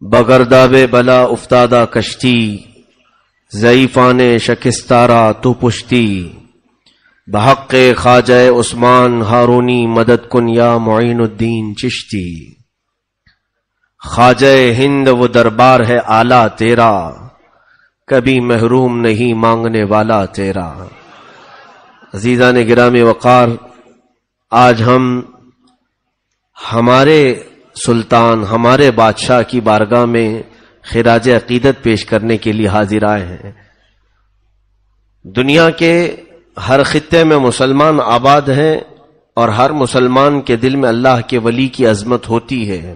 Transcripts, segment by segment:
بگرداب بلا افتادہ کشتی، ضعیفان شکستارا تو پشتی، بحق خواجہ عثمان ہارونی مدد کن یا معین الدین چشتی۔ خواجہ ہند وہ دربار ہے اعلیٰ تیرا، کبھی محروم نہیں مانگنے والا تیرا۔ عزیزان گرامی وقار، آج ہم ہمارے سلطان، ہمارے بادشاہ کی بارگاہ میں خراج عقیدت پیش کرنے کے لیے حاضر آئے ہیں۔ دنیا کے ہر خطے میں مسلمان آباد ہیں اور ہر مسلمان کے دل میں اللہ کے ولی کی عظمت ہوتی ہے،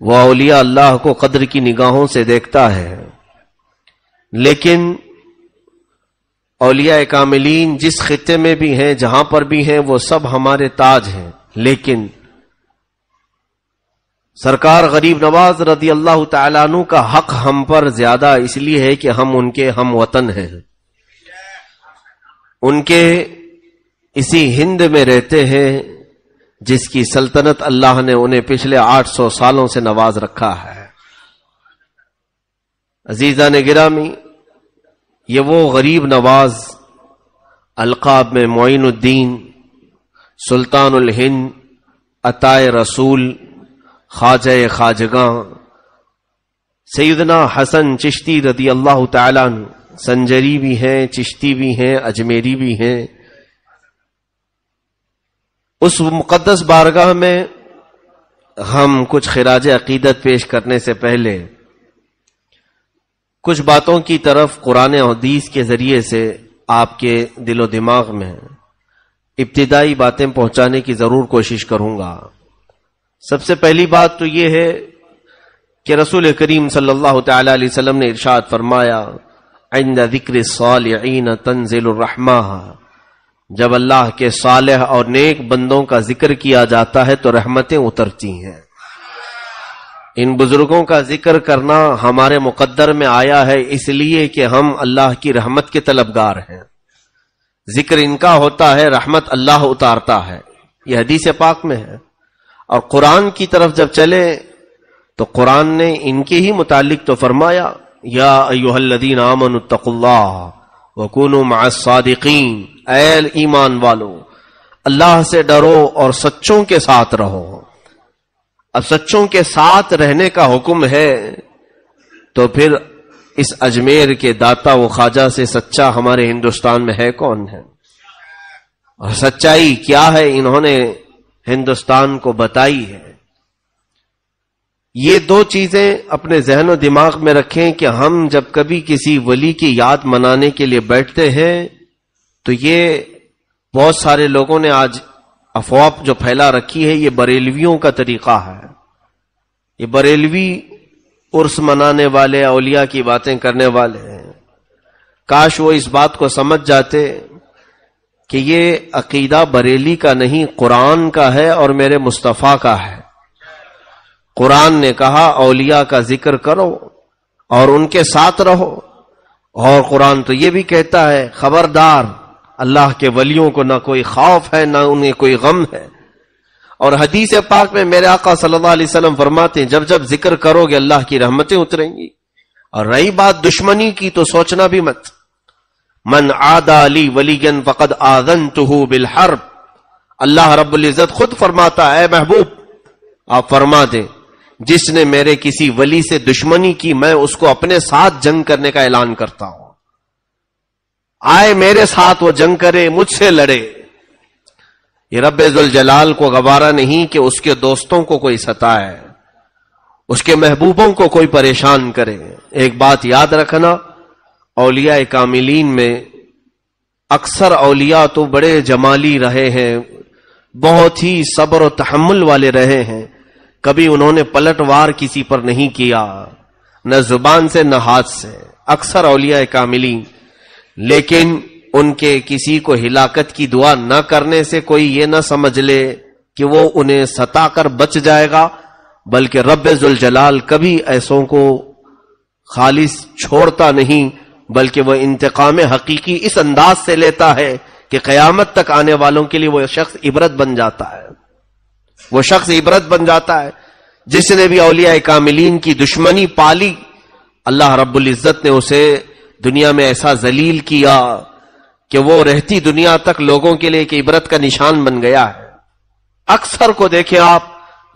وہ اولیاء اللہ کو قدر کی نگاہوں سے دیکھتا ہے، لیکن اولیاء کاملین جس خطے میں بھی ہیں، جہاں پر بھی ہیں، وہ سب ہمارے تاج ہیں، لیکن سرکار غریب نواز رضی اللہ تعالیٰ عنہ کا حق ہم پر زیادہ اس لیے ہے کہ ہم ان کے ہم وطن ہیں، ان کے اسی ہند میں رہتے ہیں جس کی سلطنت اللہ نے انہیں پچھلے 800 سالوں سے نواز رکھا ہے۔ عزیزان گرامی، یہ وہ غریب نواز القاب میں معین الدین، سلطان الہند، عطائے رسول، خواجہ خواجگاں سیدنا حسن چشتی رضی اللہ تعالیٰ عنہ، سنجری بھی ہیں، چشتی بھی ہیں، اجمیری بھی ہیں۔ اس مقدس بارگاہ میں ہم کچھ خراج عقیدت پیش کرنے سے پہلے کچھ باتوں کی طرف قرآن و حدیث کے ذریعے سے آپ کے دل و دماغ میں ابتدائی باتیں پہنچانے کی ضرور کوشش کروں گا۔ سب سے پہلی بات تو یہ ہے کہ رسول کریم صلی اللہ تعالی علیہ وسلم نے ارشاد فرمایا، عند ذکر الصالحین تنزل الرحمہ، جب اللہ کے صالح اور نیک بندوں کا ذکر کیا جاتا ہے تو رحمتیں اترتی ہیں۔ ان بزرگوں کا ذکر کرنا ہمارے مقدر میں آیا ہے اس لیے کہ ہم اللہ کی رحمت کے طلبگار ہیں۔ ذکر ان کا ہوتا ہے، رحمت اللہ اتارتا ہے، یہ حدیث پاک میں ہے۔ اور قرآن کی طرف جب چلے تو قرآن نے ان کے ہی متعلق تو فرمایا، یا ایھا الذین آمنوا اتقوا اللہ وکونوا مع الصادقین، اے ایمان والو اللہ سے ڈرو اور سچوں کے ساتھ رہو۔ اب سچوں کے ساتھ رہنے کا حکم ہے تو پھر اس اجمیر کے داتا و خواجہ سے سچا ہمارے ہندوستان میں ہے کون ہے؟ اور سچائی کیا ہے انہوں نے ہندوستان کو بتائی ہے۔ یہ دو چیزیں اپنے ذہن و دماغ میں رکھیں کہ ہم جب کبھی کسی ولی کی یاد منانے کے لیے بیٹھتے ہیں تو یہ بہت سارے لوگوں نے آج افواہ جو پھیلا رکھی ہے، یہ بریلویوں کا طریقہ ہے۔ یہ بریلوی عرس منانے والے، اولیاء کی باتیں کرنے والے ہیں۔ کاش وہ اس بات کو سمجھ جاتے کہ یہ عقیدہ بریلی کا نہیں، قرآن کا ہے اور میرے مصطفیٰ کا ہے۔ قرآن نے کہا اولیاء کا ذکر کرو اور ان کے ساتھ رہو، اور قرآن تو یہ بھی کہتا ہے خبردار، اللہ کے ولیوں کو نہ کوئی خوف ہے نہ انہیں کوئی غم ہے۔ اور حدیث پاک میں میرے آقا صلی اللہ علیہ وسلم فرماتے ہیں جب جب ذکر کرو گے اللہ کی رحمتیں اتریں گی۔ اور رہی بات دشمنی کی تو سوچنا بھی مت، من عادى لی ولیا فقد آذنته بالحرب، اللہ رب العزت خود فرماتا ہے، اے محبوب آپ فرما دیں جس نے میرے کسی ولی سے دشمنی کی میں اس کو اپنے ساتھ جنگ کرنے کا اعلان کرتا ہوں۔ آئے میرے ساتھ وہ جنگ کرے، مجھ سے لڑے۔ یہ رب ذوالجلال کو گوارا نہیں کہ اس کے دوستوں کو کوئی ستائے، اس کے محبوبوں کو کوئی پریشان کرے۔ ایک بات یاد رکھنا، اولیاء کاملین میں اکثر اولیاء تو بڑے جمالی رہے ہیں، بہت ہی صبر و تحمل والے رہے ہیں، کبھی انہوں نے پلٹ وار کسی پر نہیں کیا، نہ زبان سے نہ ہاتھ سے، اکثر اولیاء کاملین۔ لیکن ان کے کسی کو ہلاکت کی دعا نہ کرنے سے کوئی یہ نہ سمجھ لے کہ وہ انہیں ستا کر بچ جائے گا، بلکہ رب ذوالجلال کبھی ایسوں کو خالص چھوڑتا نہیں، بلکہ وہ انتقام حقیقی اس انداز سے لیتا ہے کہ قیامت تک آنے والوں کے لیے وہ شخص عبرت بن جاتا ہے، وہ شخص عبرت بن جاتا ہے۔ جس نے بھی اولیاء کاملین کی دشمنی پالی، اللہ رب العزت نے اسے دنیا میں ایسا ذلیل کیا کہ وہ رہتی دنیا تک لوگوں کے لیے ایک عبرت کا نشان بن گیا ہے۔ اکثر کو دیکھیں آپ،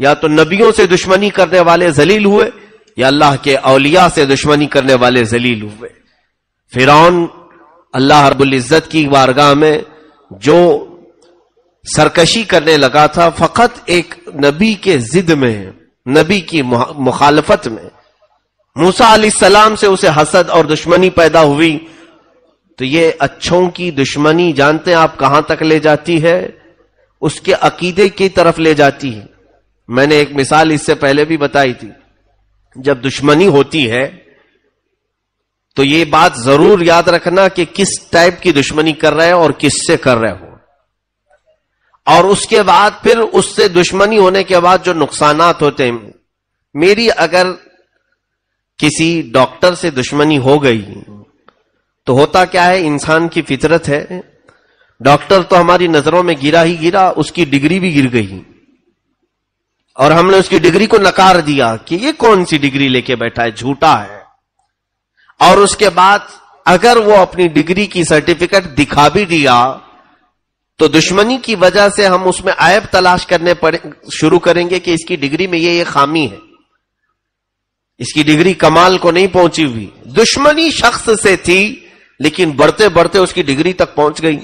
یا تو نبیوں سے دشمنی کرنے والے ذلیل ہوئے یا اللہ کے اولیاء سے دشمنی کرنے والے ذلیل ہوئے۔ فرعون اللہ رب العزت کی بارگاہ میں جو سرکشی کرنے لگا تھا فقط ایک نبی کے ضد میں، نبی کی مخالفت میں، موسیٰ علیہ السلام سے اسے حسد اور دشمنی پیدا ہوئی، تو یہ اچھوں کی دشمنی جانتے ہیں آپ کہاں تک لے جاتی ہے؟ اس کے عقیدے کی طرف لے جاتی ہے۔ میں نے ایک مثال اس سے پہلے بھی بتائی تھی، جب دشمنی ہوتی ہے تو یہ بات ضرور یاد رکھنا کہ کس ٹائپ کی دشمنی کر رہے ہو اور کس سے کر رہے ہو، اور اس کے بعد پھر اس سے دشمنی ہونے کے بعد جو نقصانات ہوتے ہیں۔ میری اگر کسی ڈاکٹر سے دشمنی ہو گئی تو ہوتا کیا ہے، انسان کی فطرت ہے، ڈاکٹر تو ہماری نظروں میں گرا ہی گرا، اس کی ڈگری بھی گر گئی، اور ہم نے اس کی ڈگری کو نکار دیا کہ یہ کون سی ڈگری لے کے بیٹھا ہے، جھوٹا ہے۔ اور اس کے بعد اگر وہ اپنی ڈگری کی سرٹیفکیٹ دکھا بھی دیا تو دشمنی کی وجہ سے ہم اس میں عیب تلاش کرنے شروع کریں گے کہ اس کی ڈگری میں یہ خامی ہے، اس کی ڈگری کمال کو نہیں پہنچی ہوئی۔ دشمنی شخص سے تھی لیکن بڑھتے بڑھتے اس کی ڈگری تک پہنچ گئی۔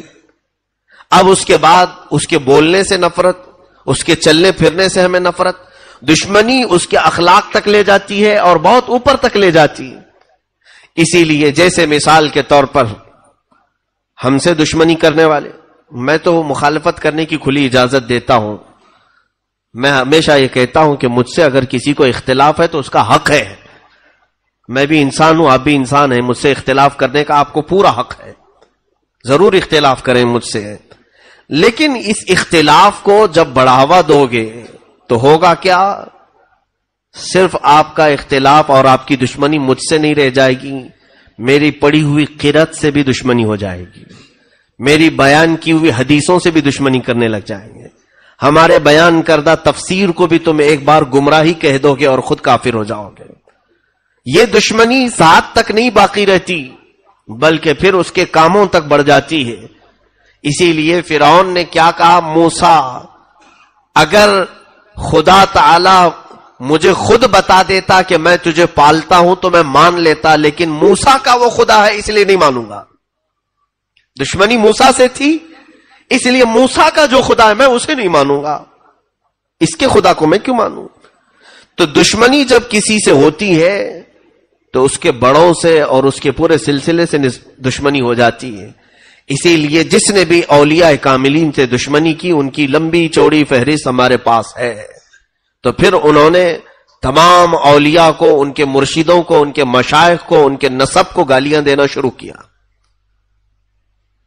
اب اس کے بعد اس کے بولنے سے نفرت، اس کے چلنے پھرنے سے ہمیں نفرت، دشمنی اس کے اخلاق تک لے جاتی ہے اور بہت اوپر تک لے جاتی ہے۔ اسی لیے جیسے مثال کے طور پر ہم سے دشمنی کرنے والے، میں تو مخالفت کرنے کی کھلی اجازت دیتا ہوں، میں ہمیشہ یہ کہتا ہوں کہ مجھ سے اگر کسی کو اختلاف ہے تو اس کا حق ہے، میں بھی انسان ہوں، آپ بھی انسان ہیں، مجھ سے اختلاف کرنے کا آپ کو پورا حق ہے، ضرور اختلاف کریں مجھ سے، لیکن اس اختلاف کو جب بڑھاوا دو گے تو ہوگا کیا؟ صرف آپ کا اختلاف اور آپ کی دشمنی مجھ سے نہیں رہ جائے گی، میری پڑھی ہوئی قرأت سے بھی دشمنی ہو جائے گی، میری بیان کی ہوئی حدیثوں سے بھی دشمنی کرنے لگ جائیں گے، ہمارے بیان کردہ تفسیر کو بھی تم ایک بار گمراہی کہہ دو گے اور خود کافر ہو جاؤ گے۔ یہ دشمنی ذات تک نہیں باقی رہتی بلکہ پھر اس کے کاموں تک بڑھ جاتی ہے۔ اسی لیے فرعون نے کیا کہا، موسیٰ اگر خدا تعالی مجھے خود بتا دیتا کہ میں تجھے پالتا ہوں تو میں مان لیتا، لیکن موسیٰ کا وہ خدا ہے اس لیے نہیں مانوں گا۔ دشمنی موسیٰ سے تھی اس لیے موسیٰ کا جو خدا ہے میں اسے نہیں مانوں گا، اس کے خدا کو میں کیوں مانوں؟ تو دشمنی جب کسی سے ہوتی ہے تو اس کے بڑوں سے اور اس کے پورے سلسلے سے دشمنی ہو جاتی ہے۔ اسی لیے جس نے بھی اولیاء کاملین سے دشمنی کی ان کی لمبی چوڑی فہرست ہمارے پاس ہے۔ تو پھر انہوں نے تمام اولیاء کو، ان کے مرشدوں کو، ان کے مشائخ کو، ان کے نسب کو گالیاں دینا شروع کیا،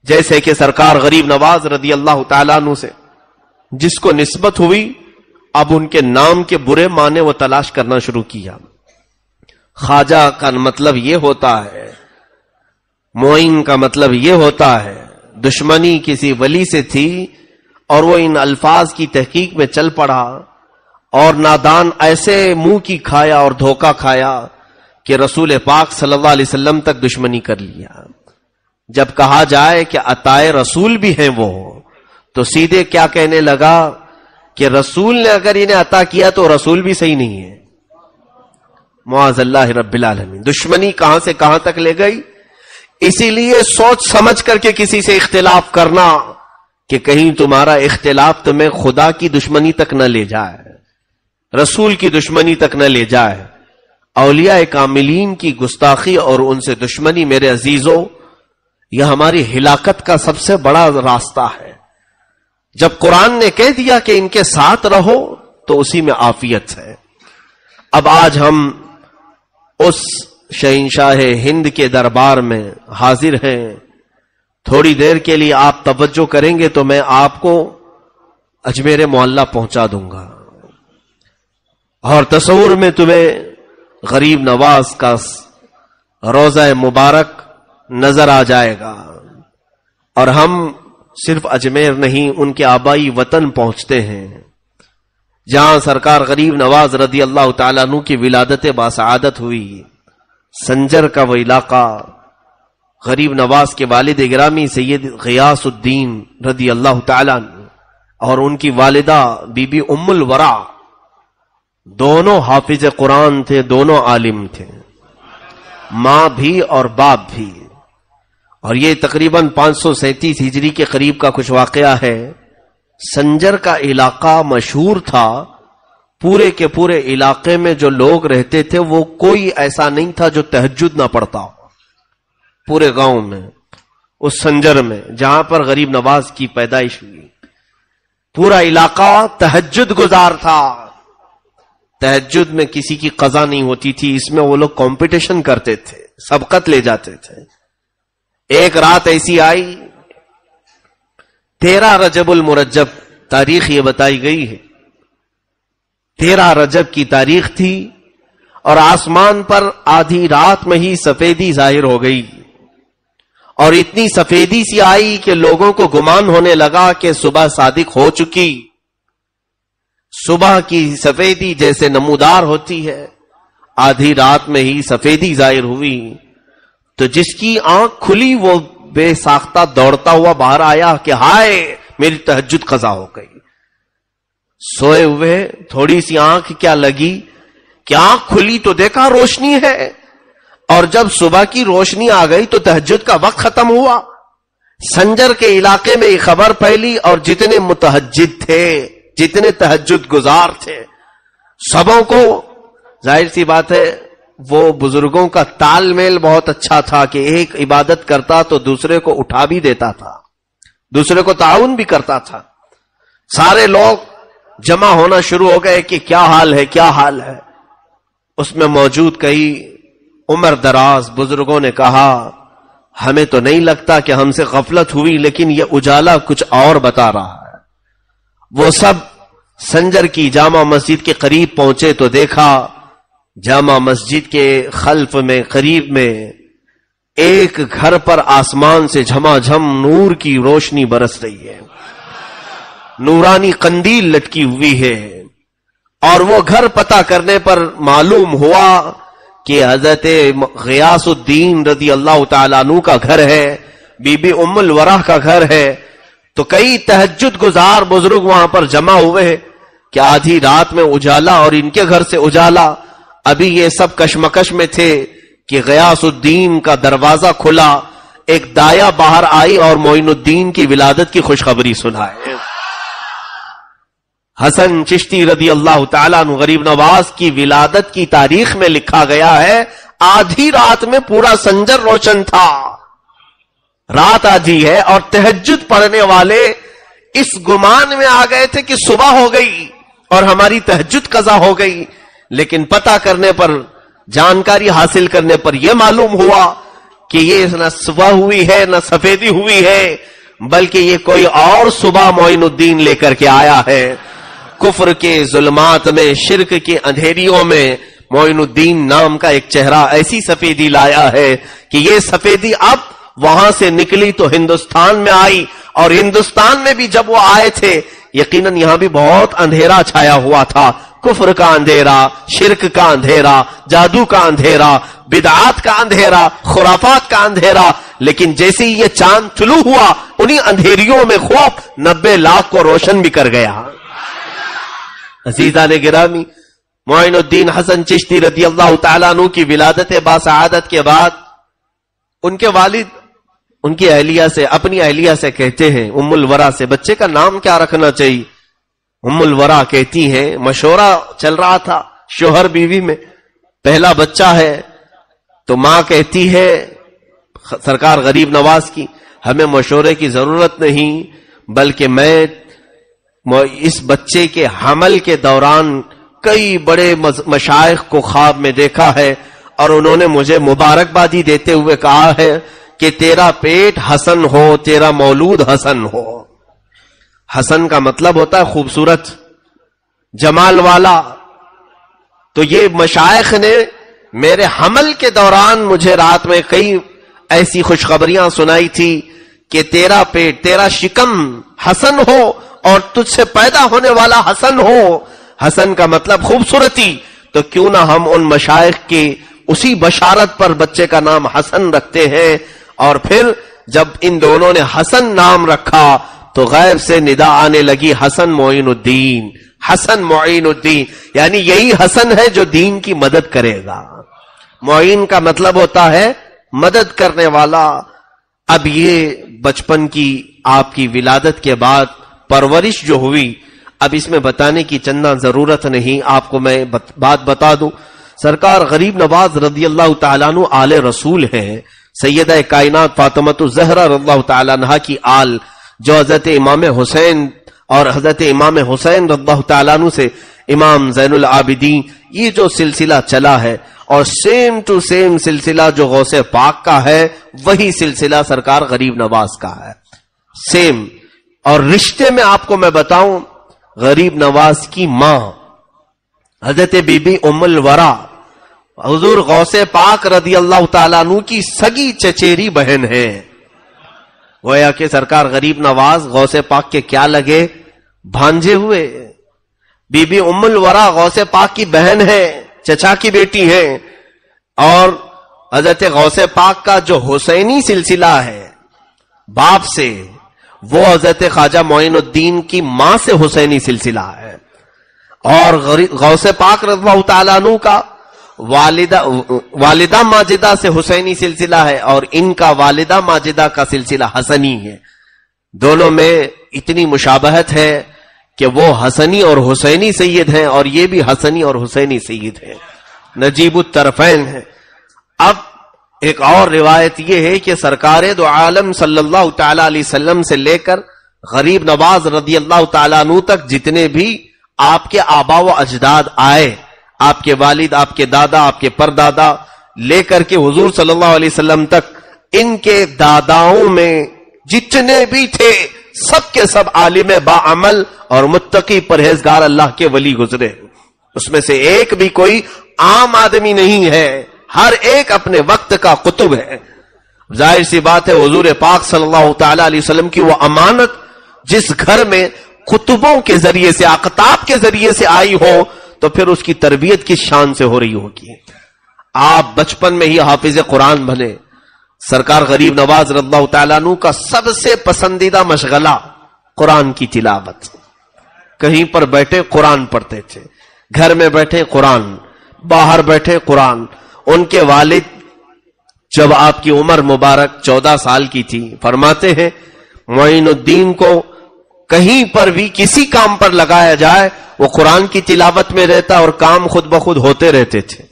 جیسے کہ سرکار غریب نواز رضی اللہ تعالیٰ عنہ سے جس کو نسبت ہوئی، اب ان کے نام کے برے معنی وہ تلاش کرنا شروع کیا۔ خواجہ کا مطلب یہ ہوتا ہے، معین کا مطلب یہ ہوتا ہے۔ دشمنی کسی ولی سے تھی اور وہ ان الفاظ کی تحقیق میں چل پڑا اور نادان ایسے منہ کی کھایا اور دھوکہ کھایا کہ رسول پاک صلی اللہ علیہ وسلم تک دشمنی کر لیا۔ جب کہا جائے کہ عطائے رسول بھی ہیں وہ، تو سیدھے کیا کہنے لگا کہ رسول نے اگر انہیں عطا کیا تو رسول بھی صحیح نہیں ہے۔ معاذ اللہ رب العالمین، دشمنی کہاں سے کہاں تک لے گئی۔ اسی لیے سوچ سمجھ کر کے کسی سے اختلاف کرنا کہ کہیں تمہارا اختلاف تمہیں خدا کی دشمنی تک نہ لے جائے، رسول کی دشمنی تک نہ لے جائے۔ اولیاء کاملین کی گستاخی اور ان سے دشمنی میرے عزیزوں، یہ ہماری ہلاکت کا سب سے بڑا راستہ ہے۔ جب قرآن نے کہہ دیا کہ ان کے ساتھ رہو تو اسی میں عافیت ہے۔ اب آج ہم اس شہنشاہ ہند کے دربار میں حاضر ہیں، تھوڑی دیر کے لیے آپ توجہ کریں گے تو میں آپ کو اجمیر معلیٰ پہنچا دوں گا، اور تصور میں تمہیں غریب نواز کا روضہ مبارک نظر آ جائے گا، اور ہم صرف اجمیر نہیں ان کے آبائی وطن پہنچتے ہیں جہاں سرکار غریب نواز رضی اللہ تعالیٰ عنہ کی ولادت باسعادت ہوئی، سنجر کا وہ علاقہ، غریب نواز کے والد گرامی سید غیاث الدین رضی اللہ تعالیٰ عنہ اور ان کی والدہ بی بی ام الورا، دونوں حافظ قرآن تھے، دونوں عالم تھے، ماں بھی اور باپ بھی. اور یہ تقریباً 537 ہجری کے قریب کا کچھ واقعہ ہے. سنجر کا علاقہ مشہور تھا، پورے کے پورے علاقے میں جو لوگ رہتے تھے وہ کوئی ایسا نہیں تھا جو تہجد نہ پڑھتا ہو. پورے گاؤں میں، اس سنجر میں جہاں پر غریب نواز کی پیدائش ہوئی، پورا علاقہ تہجد گزار تھا. تہجد میں کسی کی قضا نہیں ہوتی تھی، اس میں وہ لوگ کمپٹیشن کرتے تھے، سبقت لے جاتے تھے. ایک رات ایسی آئی، 13 رجب المرجب تاریخ یہ بتائی گئی ہے، 13 رجب کی تاریخ تھی اور آسمان پر آدھی رات میں ہی سفیدی ظاہر ہو گئی، اور اتنی سفیدی سی آئی کہ لوگوں کو گمان ہونے لگا کہ صبح صادق ہو چکی. صبح کی سفیدی جیسے نمودار ہوتی ہے، آدھی رات میں ہی سفیدی ظاہر ہوئی. تو جس کی آنکھ کھلی وہ بے ساختہ دوڑتا ہوا باہر آیا کہ ہائے میری تہجد قضا ہو گئی. سوئے ہوئے تھوڑی سی آنکھ کیا لگی کہ آنکھ کھلی تو دیکھا روشنی ہے، اور جب صبح کی روشنی آ گئی تو تہجد کا وقت ختم ہوا. سنجر کے علاقے میں یہ خبر پھیلی اور جتنے متہجد تھے، جتنے تہجد گزار تھے، سبوں کو ظاہر سی بات ہے وہ بزرگوں کا تال میل بہت اچھا تھا کہ ایک عبادت کرتا تو دوسرے کو اٹھا بھی دیتا تھا، دوسرے کو تعاون بھی کرتا تھا. سارے لوگ جمع ہونا شروع ہو گئے کہ کیا حال ہے، کیا حال ہے. اس میں موجود کئی عمر دراز بزرگوں نے کہا ہمیں تو نہیں لگتا کہ ہم سے غفلت ہوئی، لیکن یہ اجالا کچھ اور بتا رہا ہے. وہ سب سنجر کی جامع مسجد کے قریب پہنچے تو دیکھا جامع مسجد کے خلف میں قریب میں ایک گھر پر آسمان سے جھماجھم نور کی روشنی برس رہی ہے، نورانی قندیل لٹکی ہوئی ہے. اور وہ گھر پتہ کرنے پر معلوم ہوا کہ حضرت غیاث الدین رضی اللہ تعالیٰ عنہ کا گھر ہے، بی بی ام الورا کا گھر ہے. تو کئی تہجد گزار بزرگ وہاں پر جمع ہوئے کہ آدھی رات میں اجالا اور ان کے گھر سے اجالا. ابھی یہ سب کشمکش میں تھے کہ غیاث الدین کا دروازہ کھلا، ایک دایا باہر آئی اور معین الدین کی ولادت کی خوشخبری سنائے. حسن چشتی رضی اللہ تعالیٰ عنہ غریب نواز کی ولادت کی تاریخ میں لکھا گیا ہے آدھی رات میں پورا سنجر روشن تھا. رات آدھی ہے اور تہجد پڑھنے والے اس گمان میں آ گئے تھے کہ صبح ہو گئی اور ہماری تہجد قضا ہو گئی. لیکن پتہ کرنے پر، جانکاری حاصل کرنے پر یہ معلوم ہوا کہ یہ نہ صبح ہوئی ہے نہ سفیدی ہوئی ہے، بلکہ یہ کوئی اور صبح معین الدین لے کر کے آیا ہے. کفر کے ظلمات میں، شرک کے اندھیریوں میں معین الدین نام کا ایک چہرہ ایسی سفیدی لایا ہے کہ یہ سفیدی اب وہاں سے نکلی تو ہندوستان میں آئی. اور ہندوستان میں بھی جب وہ آئے تھے یقیناً یہاں بھی بہت اندھیرا چھایا ہوا تھا، کفر کا اندھیرا، شرک کا اندھیرا، جادو کا اندھیرا، بدعات کا اندھیرا، خرافات کا اندھیرا. لیکن جیسے ہی یہ چاند طلوع ہوا انہی اندھیریوں میں خوب 90 لاکھ کو روشن بھی کر گیا. عزیزان گرامی، معین الدین حسن چشتی رضی اللہ تعالیٰ عنہ کی ولادت باسعادت کے بعد ان کے والد ان کی اہلیہ سے، اپنی اہلیہ سے کہتے ہیں، ام الورا سے، بچے کا نام کیا رکھنا چاہیے؟ ام الورا کہتی ہیں، مشورہ چل رہا تھا شوہر بیوی میں، پہلا بچہ ہے تو ماں کہتی ہے سرکار غریب نواز کی ہمیں مشورے کی ضرورت نہیں، بلکہ میں اس بچے کے حمل کے دوران کئی بڑے مشائخ کو خواب میں دیکھا ہے اور انہوں نے مجھے مبارکبادی دیتے ہوئے کہا ہے کہ تیرا پیٹ حسن ہو، تیرا مولود حسن ہو. حسن کا مطلب ہوتا ہے خوبصورت، جمال والا. تو یہ مشائخ نے میرے حمل کے دوران مجھے رات میں کئی ایسی خوشخبریاں سنائی تھی کہ تیرا پیٹ، تیرا شکم حسن ہو اور تجھ سے پیدا ہونے والا حسن ہو. حسن کا مطلب خوبصورتی، تو کیوں نہ ہم ان مشائخ کی اسی بشارت پر بچے کا نام حسن رکھتے ہیں. اور پھر جب ان دونوں نے حسن نام رکھا تو غیب سے ندا آنے لگی حسن معین الدین، حسن معین الدین، یعنی یہی حسن ہے جو دین کی مدد کرے گا. معین کا مطلب ہوتا ہے مدد کرنے والا. اب یہ بچپن کی آپ کی ولادت کے بعد پرورش جو ہوئی، اب اس میں بتانے کی چندہ ضرورت نہیں، آپ کو میں بات بتا دوں. سرکار غریب نواز رضی اللہ تعالیٰ عنہ آل رسول ہیں. سیدہ کائنات فاطمۃ الزہرا رضی اللہ تعالیٰ عنہ کی آل، جو حضرت امام حسین اور حضرت امام حسین رضی اللہ تعالیٰ عنہ سے امام زین العابدین، یہ جو سلسلہ چلا ہے، اور سیم ٹو سیم سلسلہ جو غوث پاک کا ہے وہی سلسلہ سرکار غریب نواز کا ہے، سیم. اور رشتے میں آپ کو میں بتاؤں، غریب نواز کی ماں حضرت بی بی ام الورا حضور غوث پاک رضی اللہ تعالیٰ عنہ کی سگی چچیری بہن ہے. گویا کہ سرکار غریب نواز غوث پاک کے کیا لگے؟ بھانجے ہوئے. بی بی ام الورا غوث پاک کی بہن ہے، چچا کی بیٹی ہے. اور حضرت غوث پاک کا جو حسینی سلسلہ ہے باپ سے، وہ حضرت خواجہ معین الدین کی ماں سے حسینی سلسلہ ہے. اور غوث پاک رضی اللہ تعالیٰ عنہ کا والدہ ماجدہ سے حسینی سلسلہ ہے، اور ان کا والدہ ماجدہ کا سلسلہ حسنی ہے. دونوں میں اتنی مشابہت ہے کہ وہ حسنی اور حسینی سید ہیں، اور یہ بھی حسنی اور حسینی سید ہیں، نجیب الطرفین ہیں. اب ایک اور روایت یہ ہے کہ سرکار دو عالم صلی اللہ تعالی علیہ وسلم سے لے کر غریب نواز رضی اللہ تعالیٰ عنہ تک جتنے بھی آپ کے آبا و اجداد آئے، آپ کے والد، آپ کے دادا، آپ کے پردادا، لے کر کے حضور صلی اللہ علیہ وسلم تک، ان کے داداؤں میں جتنے بھی تھے سب کے سب عالم باعمل اور متقی پرہیزگار اللہ کے ولی گزرے. اس میں سے ایک بھی کوئی عام آدمی نہیں ہے، ہر ایک اپنے وقت کا قطب ہے. ظاہر سی بات ہے حضور پاک صلی اللہ تعالی علیہ وسلم کی وہ امانت جس گھر میں قطبوں کے ذریعے سے، اقطاب کے ذریعے سے آئی ہو، تو پھر اس کی تربیت کس شان سے ہو رہی ہوگی. آپ بچپن میں ہی حافظ قرآن بنے. سرکار غریب نواز رضی اللہ تعالیٰ عنہ کا سب سے پسندیدہ مشغلہ قرآن کی تلاوت. کہیں پر بیٹھے قرآن پڑھتے تھے، گھر میں بیٹھے قرآن، باہر بیٹھے قرآن. ان کے والد جب آپ کی عمر مبارک 14 سال کی تھی، فرماتے ہیں معین الدین کو کہیں پر بھی کسی کام پر لگایا جائے وہ قرآن کی تلاوت میں رہتا اور کام خود بخود ہوتے رہتے تھے.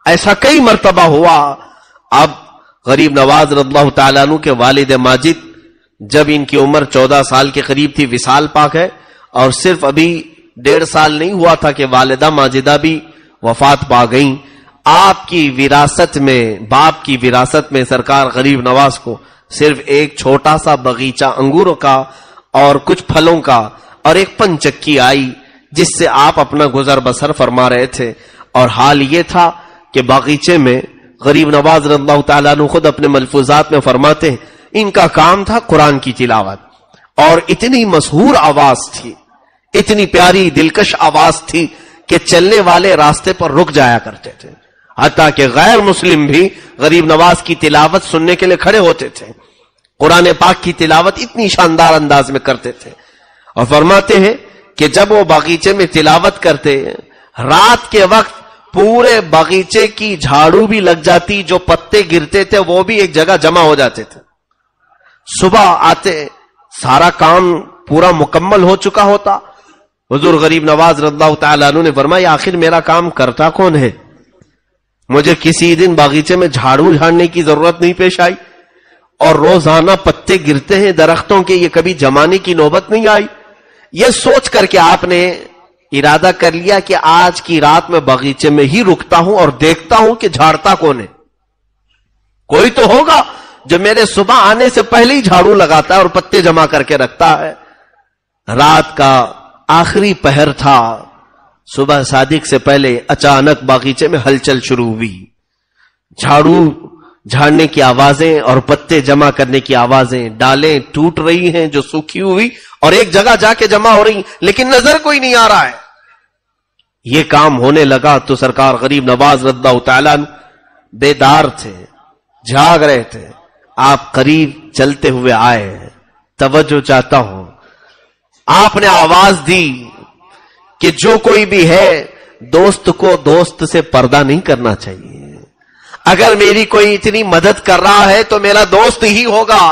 ایسا کئی مرتبہ ہوا. اب غریب نواز رضی اللہ تعالیٰ عنہ کے والد ماجد جب ان کی عمر 14 سال کے قریب تھی، وصال پاک ہے، اور صرف ابھی 1.5 سال نہیں ہوا تھا کہ والدہ ماجدہ بھی وفات پا گئیں. آپ کی وراثت میں، باپ کی وراثت میں سرکار غریب نواز کو صرف ایک چھوٹا سا باغیچہ انگوروں کا اور کچھ پھلوں کا اور ایک پنچکی آئی جس سے آپ اپنا گزر بسر فرما رہے تھے. اور حال یہ تھا کہ باغیچے میں غریب نواز رضی اللہ تعالیٰ عنہ خود اپنے ملفوظات میں فرماتے ہیں ان کا کام تھا قرآن کی تلاوت. اور اتنی مسحور آواز تھی، اتنی پیاری دلکش آواز تھی کہ چلنے والے راستے پر رک جایا کرتے تھے، حتیٰ کہ غیر مسلم بھی غریب نواز کی تلاوت سننے کے لیے کھڑے ہوتے تھے. قرآن پاک کی تلاوت اتنی شاندار انداز میں کرتے تھے. اور فرماتے ہیں کہ جب وہ باغیچے میں تلاوت کرتے، رات کے وقت پورے باغیچے کی جھاڑو بھی لگ جاتی، جو پتے گرتے تھے وہ بھی ایک جگہ جمع ہو جاتے تھے. صبح آتے سارا کام پورا مکمل ہو چکا ہوتا. حضور غریب نواز رضی اللہ تعالیٰ عنہ نے فرمایا آخر میرا کام کرتا کون ہے؟ مجھے کسی دن باغیچے میں جھاڑو جھاڑنے کی ضرورت نہیں پیش آئی، اور روزانہ پتے گرتے ہیں درختوں کے، یہ کبھی جمانے کی نوبت نہیں آئی. یہ سوچ کر کے آپ نے ارادہ کر لیا کہ آج کی رات میں باغیچے میں ہی رکتا ہوں اور دیکھتا ہوں کہ جھاڑتا کون ہے. کوئی تو ہوگا جو میرے صبح آنے سے پہلے ہی جھاڑو لگاتا ہے اور پتے جمع کر کے رکھتا ہے. رات کا آخری پہر تھا، صبح صادق سے پہلے اچانک باغیچے میں ہلچل شروع ہوئی. جھاڑو جھاڑنے کی آوازیں اور پتے جمع کرنے کی آوازیں، ڈالیں ٹوٹ رہی ہیں جو سوکھی ہوئی اور ایک جگہ جا کے جمع ہو رہی، لیکن نظر کوئی نہیں آ رہا ہے. یہ کام ہونے لگا تو سرکار غریب نواز رضی اللہ تعالیٰ بیدار تھے، جاگ رہے تھے. آپ قریب چلتے ہوئے آئے، توجہ چاہتا ہوں. آپ نے آواز دی کہ جو کوئی بھی ہے دوست کو دوست سے پردہ نہیں کرنا چاہیے. اگر میری کوئی اتنی مدد کر رہا ہے تو میرا دوست ہی ہوگا،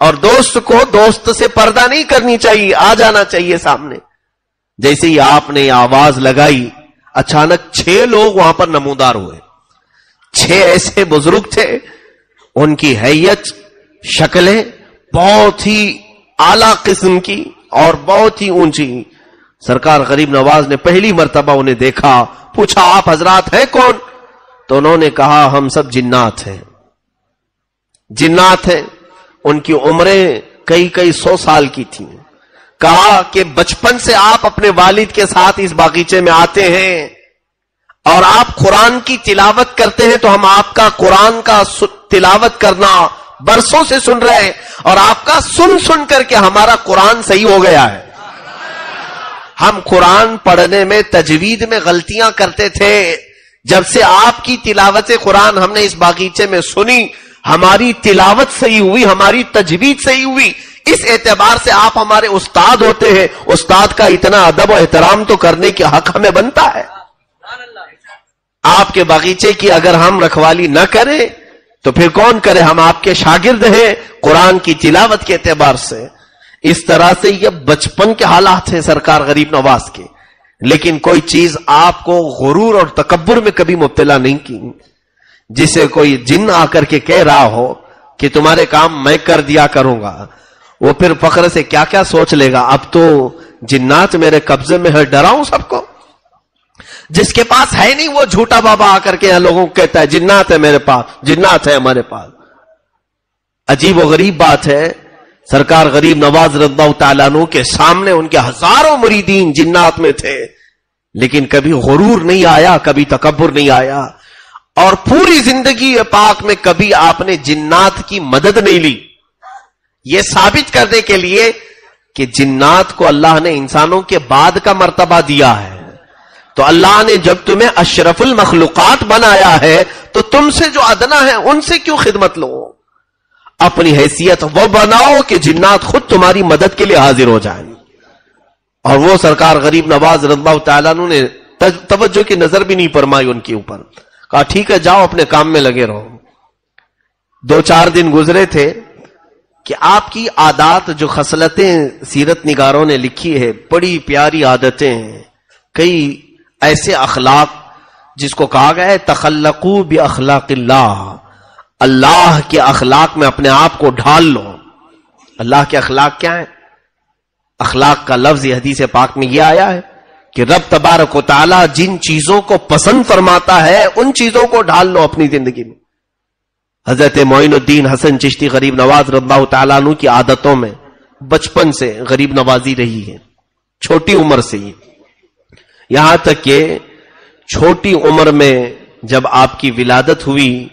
اور دوست کو دوست سے پردہ نہیں کرنی چاہیے، آ جانا چاہیے سامنے. جیسے ہی آپ نے آواز لگائی، اچانک 6 لوگ وہاں پر نمودار ہوئے. 6 ایسے بزرگ تھے، ان کی حیت، شکلیں بہت ہی اعلی قسم کی اور بہت ہی اونچی. سرکار غریب نواز نے پہلی مرتبہ انہیں دیکھا، پوچھا آپ حضرات ہیں کون؟ تو انہوں نے کہا ہم سب جنات ہیں. جنات ہیں. ان کی عمریں کئی 100 سال کی تھیں. کہا کہ بچپن سے آپ اپنے والد کے ساتھ اس باغیچے میں آتے ہیں اور آپ قرآن کی تلاوت کرتے ہیں، تو ہم آپ کا قرآن کا تلاوت کرنا برسوں سے سن رہے ہیں، اور آپ کا سن کر کے ہمارا قرآن صحیح ہو گیا ہے. ہم قرآن پڑھنے میں تجوید میں غلطیاں کرتے تھے، جب سے آپ کی تلاوت قرآن ہم نے اس باغیچے میں سنی، ہماری تلاوت صحیح ہوئی، ہماری تجوید صحیح ہوئی. اس اعتبار سے آپ ہمارے استاد ہوتے ہیں. استاد کا اتنا ادب و احترام تو کرنے کے حق ہمیں بنتا ہے. آپ کے باغیچے کی اگر ہم رکھوالی نہ کریں تو پھر کون کرے؟ ہم آپ کے شاگرد ہیں قرآن کی تلاوت کے اعتبار سے. اس طرح سے یہ بچپن کے حالات ہیں سرکار غریب نواز کے. لیکن کوئی چیز آپ کو غرور اور تکبر میں کبھی مبتلا نہیں کی. جسے کوئی جن آ کر کے کہہ رہا ہو کہ تمہارے کام میں کر دیا کروں گا، وہ پھر فخر سے کیا کیا سوچ لے گا. اب تو جنات میرے قبضے میں ہے، ڈراؤں سب کو. جس کے پاس ہے نہیں وہ جھوٹا بابا آ کر کے لوگوں کو کہتا ہے جنات ہے میرے پاس، جنات ہے ہمارے پاس. عجیب و غریب بات ہے. سرکار غریب نواز رضی اللہ تعالیٰ عنہ کے سامنے ان کے ہزاروں مریدین جنات میں تھے، لیکن کبھی غرور نہیں آیا، کبھی تکبر نہیں آیا. اور پوری زندگی پاک میں کبھی آپ نے جنات کی مدد نہیں لی. یہ ثابت کرنے کے لیے کہ جنات کو اللہ نے انسانوں کے بعد کا مرتبہ دیا ہے. تو اللہ نے جب تمہیں اشرف المخلوقات بنایا ہے تو تم سے جو ادنا ہے ان سے کیوں خدمت لو؟ اپنی حیثیت وہ بناؤ کہ جنات خود تمہاری مدد کے لیے حاضر ہو جائیں. اور وہ سرکار غریب نواز رضی اللہ تعالیٰ عنہ نے توجہ کی نظر بھی نہیں فرمائی ان کے اوپر. کہا ٹھیک ہے جاؤ اپنے کام میں لگے رہو. 2-4 دن گزرے تھے کہ آپ کی عادات جو خصلتیں سیرت نگاروں نے لکھی ہے، بڑی پیاری عادتیں ہیں. کئی ایسے اخلاق جس کو کہا گیا ہے تخلقوا باخلاق اللہ، اللہ کے اخلاق میں اپنے آپ کو ڈھال لو. اللہ کے اخلاق کیا ہیں؟ اخلاق کا لفظ یہ حدیث پاک میں یہ آیا ہے کہ رب تبارک و تعالی جن چیزوں کو پسند فرماتا ہے ان چیزوں کو ڈھال لو اپنی زندگی میں. حضرت معین الدین حسن چشتی غریب نواز رضی اللہ تعالیٰ عنہ کی عادتوں میں بچپن سے غریب نوازی رہی ہے، چھوٹی عمر سے ہی. یہاں تک کہ چھوٹی عمر میں جب آپ کی ولادت ہوئی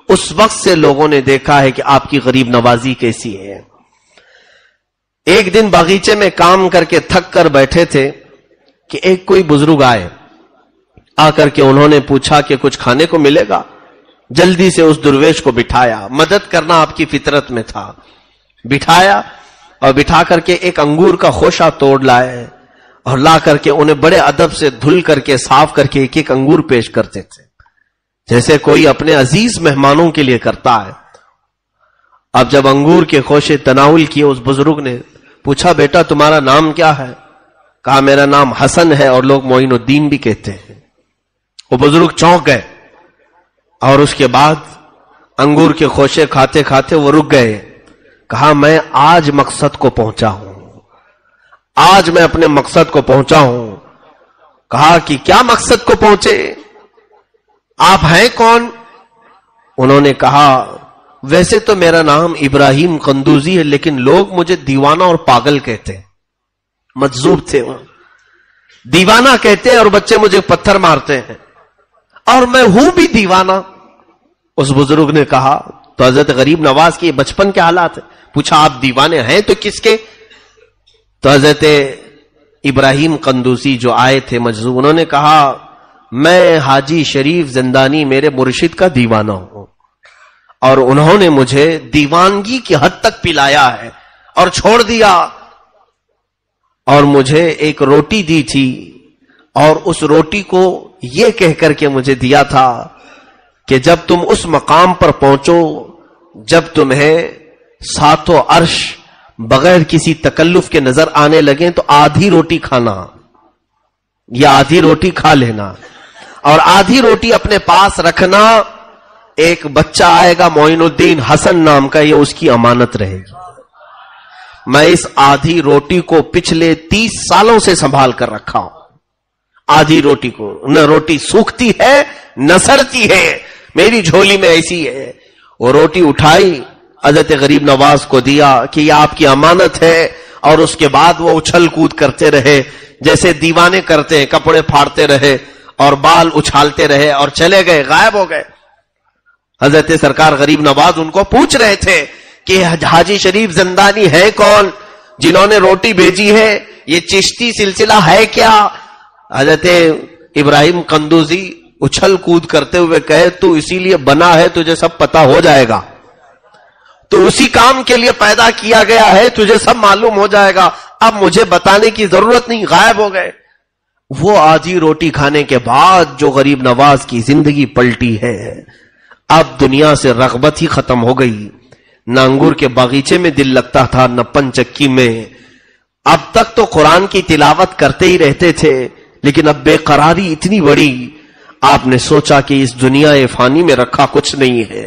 اس وقت سے لوگوں نے دیکھا ہے کہ آپ کی غریب نوازی کیسی ہے. ایک دن باغیچے میں کام کر کے تھک کر بیٹھے تھے کہ ایک کوئی بزرگ آئے. آ کر کے انہوں نے پوچھا کہ کچھ کھانے کو ملے گا. جلدی سے اس درویش کو بٹھایا، مدد کرنا آپ کی فطرت میں تھا. بٹھایا اور بٹھا کر کے ایک انگور کا خوشہ توڑ لائے اور لا کر کے انہیں بڑے ادب سے دھل کر کے صاف کر کے ایک انگور پیش کرتے تھے، جیسے کوئی اپنے عزیز مہمانوں کے لیے کرتا ہے. اب جب انگور کے خوشے تناول کیے اس بزرگ نے پوچھا بیٹا تمہارا نام کیا ہے؟ کہا میرا نام حسن ہے اور لوگ معین الدین بھی کہتے ہیں. وہ بزرگ چونک گئے اور اس کے بعد انگور کے خوشے کھاتے کھاتے وہ رک گئے. کہا میں آج مقصد کو پہنچا ہوں، آج میں اپنے مقصد کو پہنچا ہوں. کہا کہ کیا مقصد کو پہنچے؟ آپ ہیں کون؟ انہوں نے کہا ویسے تو میرا نام ابراہیم قندوزی ہے لیکن لوگ مجھے دیوانہ اور پاگل کہتے ہیں. مجذوب تھے وہ، دیوانہ کہتے ہیں اور بچے مجھے پتھر مارتے ہیں اور میں ہوں بھی دیوانہ. اس بزرگ نے کہا تو حضرت غریب نواز کے بچپن کے حالات ہیں. پوچھا آپ دیوانے ہیں تو کس کے؟ تو حضرت ابراہیم قندوسی جو آئے تھے مجذوب، انہوں نے کہا میں حاجی شریف زندانی میرے مرشد کا دیوانہ ہوں، اور انہوں نے مجھے دیوانگی کی حد تک پلایا ہے اور چھوڑ دیا، اور مجھے ایک روٹی دی تھی، اور اس روٹی کو یہ کہہ کر کے مجھے دیا تھا کہ جب تم اس مقام پر پہنچو جب تمہیں ساتوں عرش بغیر کسی تکلف کے نظر آنے لگیں تو آدھی روٹی کھانا یا آدھی روٹی کھا لینا، اور آدھی روٹی اپنے پاس رکھنا. ایک بچہ آئے گا معین الدین حسن نام کا، یہ اس کی امانت رہے گی. میں اس آدھی روٹی کو پچھلے 30 سالوں سے سنبھال کر رکھا ہوں. آدھی روٹی کو، نہ روٹی سوکھتی ہے نہ سڑتی ہے، میری جھولی میں ایسی ہے. وہ روٹی اٹھائی حضرت غریب نواز کو دیا کہ یہ آپ کی امانت ہے، اور اس کے بعد وہ اچھل کود کرتے رہے جیسے دیوانے کرتے ہیں، کپڑے پھاڑتے رہے اور بال اچھالتے رہے اور چلے گئے، غائب ہو گئے. حضرت سرکار غریب نواز ان کو پوچھ رہے تھے کہ حاجی شریف زندانی ہے کون جنہوں نے روٹی بھیجی ہے؟ یہ چشتی سلسلہ ہے کیا؟ حضرت ابراہیم قندوزی اچھل کود کرتے ہوئے کہے تو اسی لیے بنا ہے، تجھے سب پتا ہو جائے گا، تو اسی کام کے لیے پیدا کیا گیا ہے، تجھے سب معلوم ہو جائے گا، اب مجھے بتانے کی ضرورت نہیں. غائب ہو گئے. وہ آدھی روٹی کھانے کے بعد جو غریب نواز کی زندگی پلٹی ہے، اب دنیا سے رغبت ہی ختم ہو گئی. نہ انگور کے باغیچے میں دل لگتا تھا نہ پنچکی میں. اب تک تو قرآن کی تلاوت کرتے ہی رہتے تھے، لیکن اب بے قراری اتنی بڑی، آپ نے سوچا کہ اس دنیا فانی میں رکھا کچھ نہیں ہے.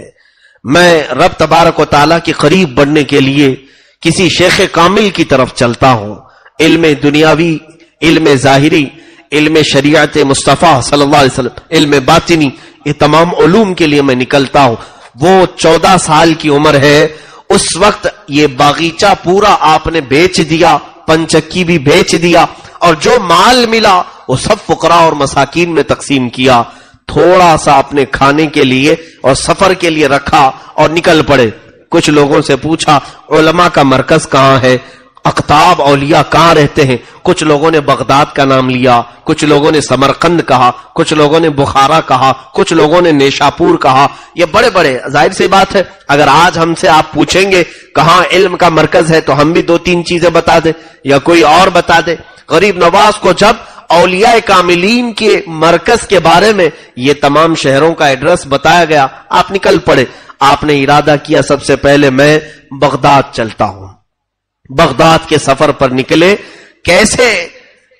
میں رب تبارک و تعالیٰ کے قریب بڑھنے کے لیے کسی شیخ کامل کی طرف چلتا ہوں. علم دنیاوی، علم ظاہری، علم شریعت مصطفیٰ صلی اللہ علیہ وسلم، علم باطنی، یہ تمام علوم کے لیے میں نکلتا ہوں. وہ 14 سال کی عمر ہے، اس وقت یہ باغیچہ پورا آپ نے بیچ دیا، پنچکی بھی بیچ دیا، اور جو مال ملا وہ سب فقراء اور مساکین میں تقسیم کیا. تھوڑا سا اپنے کھانے کے لیے اور سفر کے لیے رکھا اور نکل پڑے. کچھ لوگوں سے پوچھا علماء کا مرکز کہاں ہے، اقطاب اولیاء کہاں رہتے ہیں؟ کچھ لوگوں نے بغداد کا نام لیا، کچھ لوگوں نے سمرقند کہا، کچھ لوگوں نے بخارا کہا، کچھ لوگوں نے نیشاپور کہا. یہ بڑے بڑے، ظاہر سی بات ہے اگر آج ہم سے آپ پوچھیں گے کہاں علم کا مرکز ہے تو ہم بھی 2-3 چیزیں بتا دیں یا کوئی اور بتا دے. غریب نواز کو جب اولیاء کاملین کے مرکز کے بارے میں یہ تمام شہروں کا ایڈریس بتایا گیا، آپ نکل پڑے. آپ نے ارادہ کیا سب سے پہلے میں بغداد چلتا ہوں. بغداد کے سفر پر نکلے. کیسے؟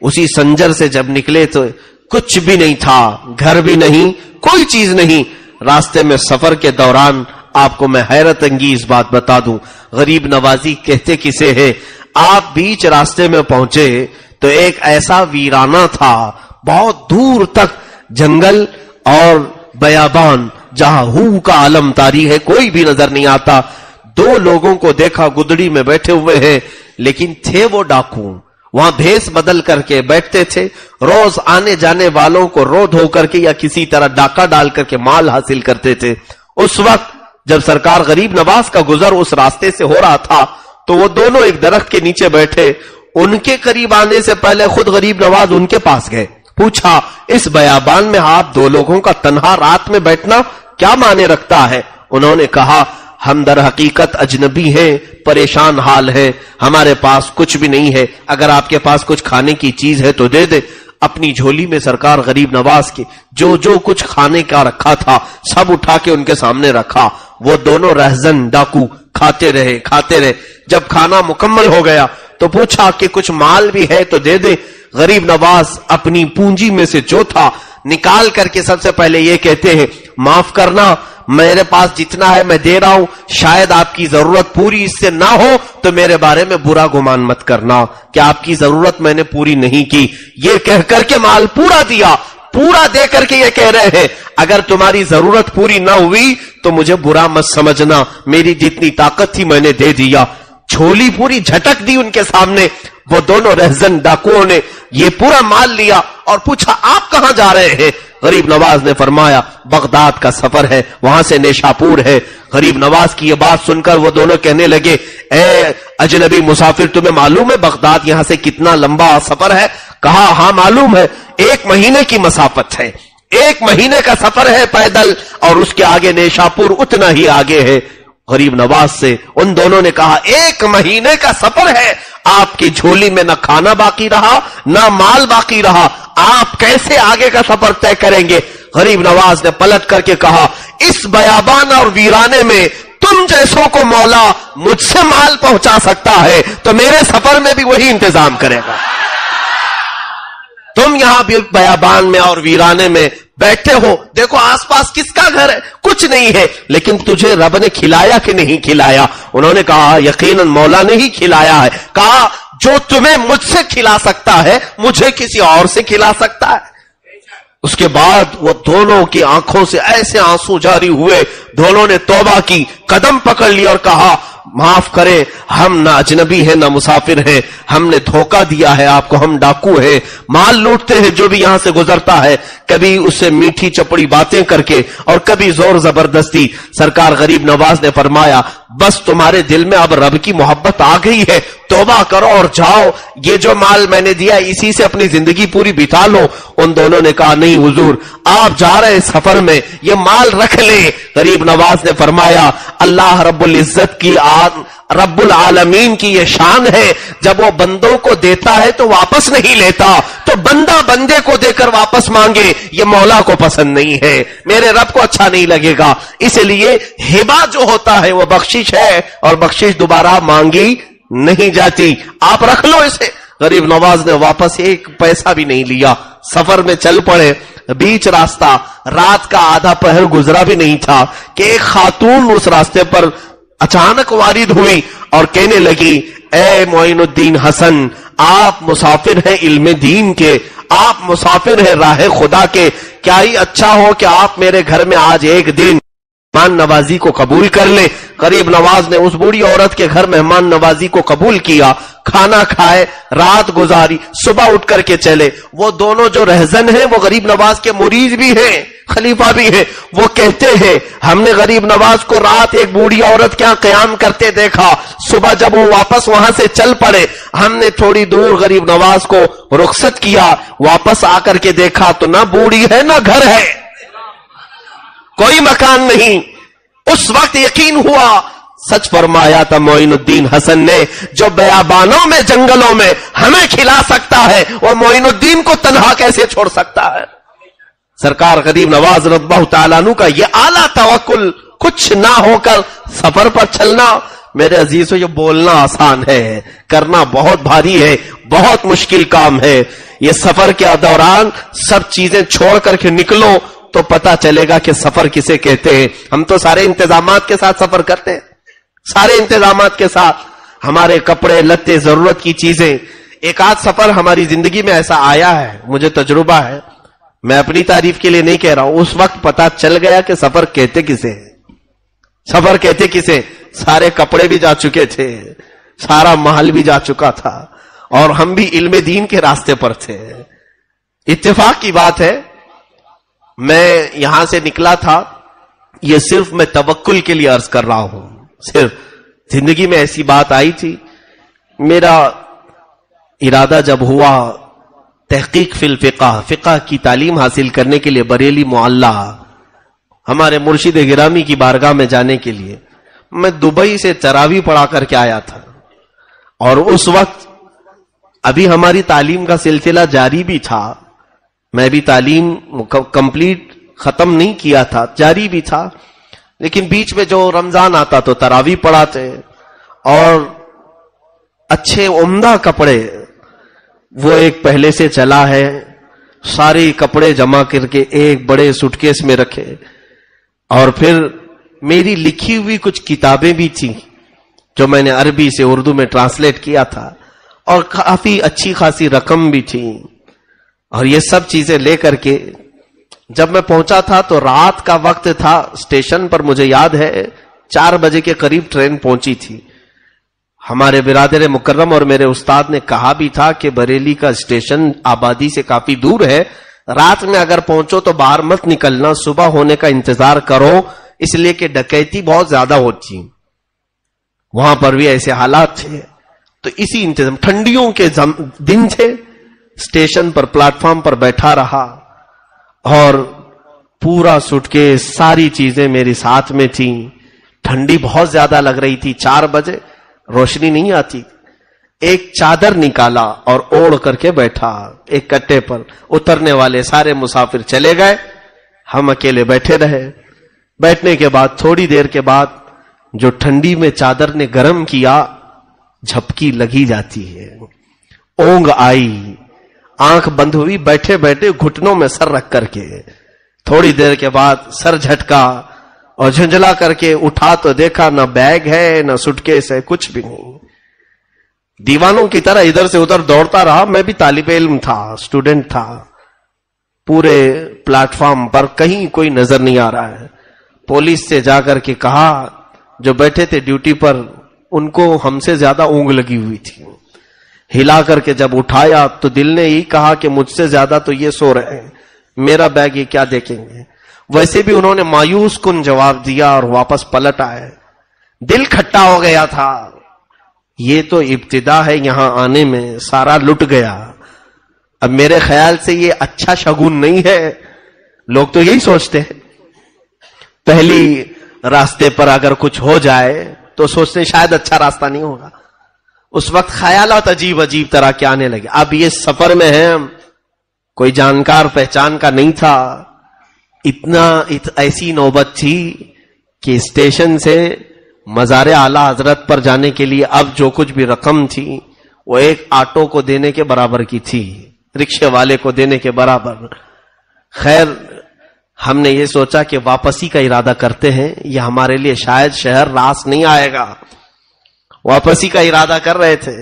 اسی سنجر سے جب نکلے تو کچھ بھی نہیں تھا، گھر بھی نہیں، کوئی چیز نہیں. راستے میں سفر کے دوران آپ کو میں حیرت انگیز بات بتا دوں، غریب نوازی کہتے کسے ہے. آپ بیچ راستے میں پہنچے تو ایک ایسا ویرانہ تھا، بہت دور تک جنگل اور بیابان، جہاں ہو کا عالم طاری ہے، کوئی بھی نظر نہیں آتا. 2 لوگوں کو دیکھا گدڑی میں بیٹھے ہوئے ہیں، لیکن تھے وہ ڈاکو. وہاں بھیس بدل کر کے بیٹھتے تھے، روز آنے جانے والوں کو رو دھو کر کے یا کسی طرح ڈاکہ ڈال کر کے مال حاصل کرتے تھے. اس وقت جب سرکار غریب نواز کا گزر اس راستے سے ہو رہا تھا تو وہ دونوں ایک درخت کے نیچے بیٹھے. ان کے قریب آنے سے پہلے خود غریب نواز ان کے پاس گئے. پوچھا اس بیابان میں آپ 2 لوگوں کا تنہا رات میں بیٹھنا کیا معنی رکھتا ہے؟ انہوں نے کہا ہم در حقیقت اجنبی ہیں، پریشان حال ہیں، ہمارے پاس کچھ بھی نہیں ہے، اگر آپ کے پاس کچھ کھانے کی چیز ہے تو دے دے. اپنی جھولی میں سرکار غریب نواز کے جو کچھ کھانے کا رکھا تھا سب اٹھا کے ان کے سامنے رکھا. وہ دونوں رہزن ڈاکو کھاتے رہے. جب کھانا مکمل ہو گیا تو پوچھا کہ کچھ مال بھی ہے تو دے دے. غریب نواز اپنی پونجی میں سے جو تھا نکال کر کے سب سے پہلے یہ کہتے ہیں معاف کرنا، میرے پاس جتنا ہے میں دے رہا ہوں، شاید آپ کی ضرورت پوری اس سے نہ ہو تو میرے بارے میں برا گمان مت کرنا کہ آپ کی ضرورت میں نے پوری نہیں کی. یہ کہہ کر کے مال پورا دیا. پورا دے کر کے یہ کہہ رہے ہیں اگر تمہاری ضرورت پوری نہ ہوئی تو مجھے برا مت سمجھنا، میری جتنی طاقت تھی میں نے دے دیا. جھولی پوری جھٹک دی ان کے سامنے. وہ دونوں رہزن ڈاکوؤں نے یہ پورا مال لیا اور پوچھا آپ کہاں جا رہے ہیں؟ غریب نواز نے فرمایا بغداد کا سفر ہے، وہاں سے نیشاپور ہے۔ غریب نواز کی یہ بات سن کر وہ دونوں کہنے لگے اے اجنبی مسافر، تمہیں معلوم ہے بغداد یہاں سے کتنا لمبا سفر ہے؟ کہا ہاں معلوم ہے، 1 مہینے کی مسافت ہے، 1 مہینے کا سفر ہے پیدل، اور اس کے آگے نیشاپور اتنا ہی آگے ہے۔ غریب نواز سے ان دونوں نے کہا 1 مہینے کا سفر ہے، آپ کی جھولی میں نہ کھانا باقی رہا نہ مال باقی رہا، آپ کیسے آگے کا سفر طے کریں گے؟ غریب نواز نے پلٹ کر کے کہا اس بیابان اور ویرانے میں تم جیسوں کو مولا مجھ سے مال پہنچا سکتا ہے تو میرے سفر میں بھی وہی انتظام کرے گا۔ تم یہاں بھی بیابان میں اور ویرانے میں بیٹھے ہو، دیکھو آس پاس کس کا گھر ہے؟ کچھ نہیں ہے، لیکن تجھے رب نے کھلایا کہ نہیں کھلایا؟ انہوں نے کہا یقیناً مولا نے ہی کھلایا ہے۔ کہا جو تمہیں مجھ سے کھلا سکتا ہے مجھے کسی اور سے کھلا سکتا ہے؟ اس کے بعد وہ دونوں کی آنکھوں سے ایسے آنسو جاری ہوئے، دونوں نے توبہ کی، قدم پکڑ لی اور کہا معاف کرے، ہم نہ اجنبی ہیں نہ مسافر ہیں، ہم نے دھوکہ دیا ہے آپ کو، ہم ڈاکو ہیں، مال لوٹتے ہیں جو بھی یہاں سے گزرتا ہے، کبھی اس سے میٹھی چپڑی باتیں کر کے اور کبھی زور زبردستی۔ سرکار غریب نواز نے فرمایا بس تمہارے دل میں اب رب کی محبت آ گئی ہے، توبہ کرو اور جاؤ، یہ جو مال میں نے دیا اسی سے اپنی زندگی پوری بتا لو۔ ان دونوں نے کہا نہیں حضور، آپ جا رہے سفر میں، یہ مال رکھ لیں۔ غریب نواز نے فرمایا اللہ رب العزت کی رب العالمین کی یہ شان ہے، جب وہ بندوں کو دیتا ہے تو واپس نہیں لیتا، تو بندہ بندے کو دے کر واپس مانگے یہ مولا کو پسند نہیں ہے، میرے رب کو اچھا نہیں لگے گا۔ اس لیے ہبہ جو ہوتا ہے وہ بخشش ہے، اور بخشش دوبارہ مانگی نہیں جاتی، آپ رکھ لو اسے۔ غریب نواز نے واپس 1 پیسہ بھی نہیں لیا، سفر میں چل پڑے۔ بیچ راستہ رات کا آدھا پہر گزرا بھی نہیں تھا کہ ایک خاتون اس راستے پر اچانک وارد ہوئی اور کہنے لگی اے معین الدین حسن، آپ مسافر ہیں علم دین کے، آپ مسافر ہیں راہ خدا کے، کیا ہی اچھا ہو کہ آپ میرے گھر میں آج 1 دن مہمان نوازی کو قبول کر لیں۔ غریب نواز نے اس بوڑھی عورت کے گھر مہمان نوازی کو قبول کیا، کھانا کھائے، رات گزاری، صبح اٹھ کر کے چلے۔ وہ دونوں جو رہزن ہیں وہ غریب نواز کے مرید بھی ہیں، خلیفہ بھی ہیں۔ وہ کہتے ہیں ہم نے غریب نواز کو رات ایک بوڑھی عورت کے یہاں قیام کرتے دیکھا، صبح جب وہ واپس وہاں سے چل پڑے ہم نے تھوڑی دور غریب نواز کو رخصت کیا، واپس آ کر کے دیکھا تو نہ بوڑھی ہے نہ گھر ہے، کوئی مکان نہیں۔ اس وقت یقین ہوا سچ فرمایا تھا معین الدین حسن نے، جو بیابانوں میں جنگلوں میں ہمیں کھلا سکتا ہے وہ معین الدین کو تنہا کیسے چھوڑ سکتا ہے؟ سرکار غریب نواز رضی اللہ تعالیٰ عنہ کا یہ اعلیٰ توکل، کچھ نہ ہو کر سفر پر چلنا۔ میرے عزیزو یہ بولنا آسان ہے، کرنا بہت بھاری ہے، بہت مشکل کام ہے۔ یہ سفر کے دوران سب چیزیں چھوڑ کر کے نکلو تو پتا چلے گا کہ سفر کسے کہتے ہیں۔ ہم تو سارے انتظامات کے ساتھ سفر کرتے ہیں، سارے انتظامات کے ساتھ، ہمارے کپڑے لتے ضرورت کی چیزیں۔ ایک آدھ سفر ہماری زندگی میں ایسا آیا ہے، مجھے تجربہ ہے، میں اپنی تعریف کے لیے نہیں کہہ رہا ہوں، اس وقت پتا چل گیا کہ سفر کہتے کسے ہیں، سفر کہتے کسے۔ سارے کپڑے بھی جا چکے تھے، سارا محل بھی جا چکا تھا، اور ہم بھی علم دین کے راستے پر تھے۔ اتفاق کی بات ہے میں یہاں سے نکلا تھا، یہ صرف میں توکل کے لیے عرض کر رہا ہوں، صرف زندگی میں ایسی بات آئی تھی۔ میرا ارادہ جب ہوا تحقیق فی الفقہ، فقہ کی تعلیم حاصل کرنے کے لیے بریلی معلّہ ہمارے مرشد گرامی کی بارگاہ میں جانے کے لیے، میں دبئی سے تراویح پڑھا کر کے آیا تھا، اور اس وقت ابھی ہماری تعلیم کا سلسلہ جاری بھی تھا، میں بھی تعلیم کمپلیٹ ختم نہیں کیا تھا، جاری بھی تھا، لیکن بیچ میں جو رمضان آتا تو تراویح پڑھاتے، اور اچھے عمدہ کپڑے وہ ایک پہلے سے چلا ہے، سارے کپڑے جمع کر کے ایک بڑے سوٹ کیس میں رکھے، اور پھر میری لکھی ہوئی کچھ کتابیں بھی تھیں جو میں نے عربی سے اردو میں ٹرانسلیٹ کیا تھا، اور کافی اچھی خاصی رقم بھی تھی، اور یہ سب چیزیں لے کر کے جب میں پہنچا تھا تو رات کا وقت تھا، اسٹیشن پر مجھے یاد ہے 4 بجے کے قریب ٹرین پہنچی تھی۔ ہمارے برادر مکرم اور میرے استاد نے کہا بھی تھا کہ بریلی کا اسٹیشن آبادی سے کافی دور ہے، رات میں اگر پہنچو تو باہر مت نکلنا, صبح ہونے کا انتظار کرو, اس لیے کہ ڈکیتی بہت زیادہ ہوتی. وہاں پر بھی ایسے حالات تھے. تو اسی انتظام, ٹھنڈیوں کے دن تھے, اسٹیشن پر پلیٹ فارم پر بیٹھا رہا اور پورا سوٹ کے ساری چیزیں میری ساتھ میں تھیں. ٹھنڈی بہت زیادہ لگ رہی تھی. 4 بجے روشنی نہیں آتی. ایک چادر نکالا اور اوڑھ کر کے بیٹھا ایک کٹے پر. اترنے والے سارے مسافر چلے گئے, ہم اکیلے بیٹھے رہے. بیٹھنے کے بعد تھوڑی دیر کے بعد جو ٹھنڈی میں چادر نے گرم کیا, جھپکی لگی جاتی ہے. اونگ آئی, آنکھ بند ہوئی, بیٹھے بیٹھے گھٹنوں میں سر رکھ کر کے. تھوڑی دیر کے بعد سر جھٹکا اور جھنجلا کر کے اٹھا تو دیکھا نہ بیگ ہے نہ سوٹکیس ہے, کچھ بھی نہیں. دیوانوں کی طرح ادھر سے ادھر دوڑتا رہا. میں بھی طالب علم تھا, اسٹوڈنٹ تھا. پورے پلیٹ فارم پر کہیں کوئی نظر نہیں آ رہا ہے. پولیس سے جا کر کے کہا, جو بیٹھے تھے ڈیوٹی پر ان کو ہم سے زیادہ اونگ لگی ہوئی تھی. ہلا کر کے جب اٹھایا تو دل نے یہی کہا کہ مجھ سے زیادہ تو یہ سو رہے ہیں, میرا بیگ یہ کیا دیکھیں گے. ویسے بھی انہوں نے مایوس کن جواب دیا اور واپس پلٹ آئے. دل کھٹا ہو گیا تھا. یہ تو ابتدا ہے, یہاں آنے میں سارا لٹ گیا. اب میرے خیال سے یہ اچھا شگون نہیں ہے. لوگ تو یہی سوچتے ہیں, پہلی راستے پر اگر کچھ ہو جائے تو سوچتے ہیں شاید اچھا راستہ نہیں ہوگا. اس وقت خیالات عجیب عجیب طرح کے آنے لگے. اب یہ سفر میں ہے, کوئی جانکار پہچان کا نہیں تھا. ایسی نوبت تھی کہ اسٹیشن سے مزار اعلی حضرت پر جانے کے لیے اب جو کچھ بھی رقم تھی وہ ایک آٹو کو دینے کے برابر کی تھی, رکشے والے کو دینے کے برابر. خیر ہم نے یہ سوچا کہ واپسی کا ارادہ کرتے ہیں, یہ ہمارے لیے شاید شہر راس نہیں آئے گا. واپسی کا ارادہ کر رہے تھے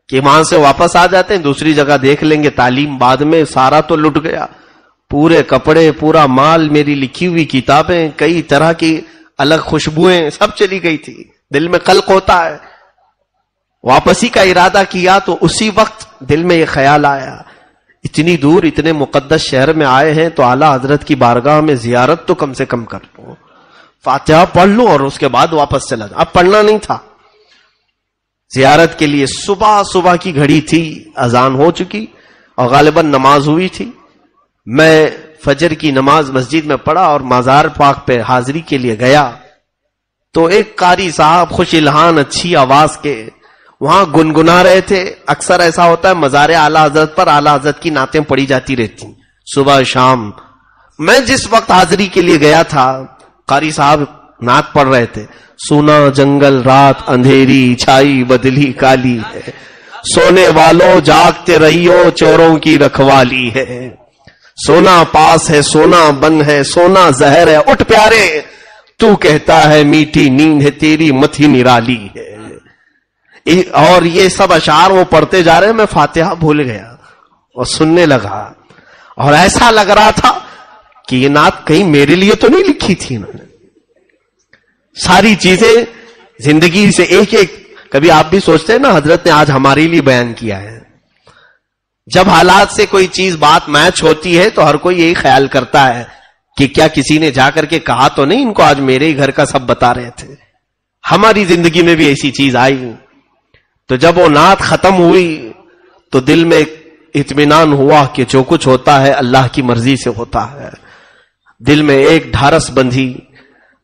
کہ وہاں سے واپس آ جاتے ہیں, دوسری جگہ دیکھ لیں گے, تعلیم بعد میں. سارا تو لٹ گیا, پورے کپڑے, پورا مال, میری لکھی ہوئی کتابیں, کئی طرح کی الگ خوشبوئیں, سب چلی گئی تھی. دل میں قلق ہوتا ہے. واپسی کا ارادہ کیا تو اسی وقت دل میں یہ خیال آیا, اتنی دور اتنے مقدس شہر میں آئے ہیں تو اعلی حضرت کی بارگاہ میں زیارت تو کم سے کم کر لوں, فاتحہ پڑھ لوں اور اس کے بعد واپس چلا جاؤں. اب پڑھنا نہیں تھا. زیارت کے لیے صبح کی گھڑی تھی, اذان ہو چکی اور غالباً نماز ہوئی تھی. میں فجر کی نماز مسجد میں پڑھا اور مزار پاک پہ حاضری کے لیے گیا تو ایک قاری صاحب خوش الہان اچھی آواز کے وہاں گنگنا رہے تھے. اکثر ایسا ہوتا ہے مزار اعلی حضرت پر اعلی حضرت کی نعتیں پڑھی جاتی رہتی صبح شام. میں جس وقت حاضری کے لیے گیا تھا قاری صاحب نعت پڑھ رہے تھے, سونا جنگل رات اندھیری چھائی بدلی کالی ہے, سونے والوں جاگتے رہیو چوروں کی رکھوالی ہے, سونا پاس ہے سونا بن ہے سونا زہر ہے, اٹھ پیارے تو کہتا ہے میٹھی نیند ہے تیری متھی نرالی ہے. اور یہ سب اشعار وہ پڑھتے جا رہے ہیں. میں فاتحہ بھول گیا اور سننے لگا اور ایسا لگ رہا تھا کہ یہ نعت کہیں میرے لیے تو نہیں لکھی تھی انہوں نے. ساری چیزیں زندگی سے ایک ایک, کبھی آپ بھی سوچتے ہیں نا حضرت نے آج ہمارے لیے بیان کیا ہے. جب حالات سے کوئی چیز بات میچ ہوتی ہے تو ہر کوئی یہی خیال کرتا ہے کہ کیا کسی نے جا کر کے کہا تو نہیں ان کو آج میرے ہی گھر کا سب بتا رہے تھے. ہماری زندگی میں بھی ایسی چیز آئی. تو جب وہ نعت ختم ہوئی تو دل میں اطمینان ہوا کہ جو کچھ ہوتا ہے اللہ کی مرضی سے ہوتا ہے. دل میں ایک ڈھارس بندھی.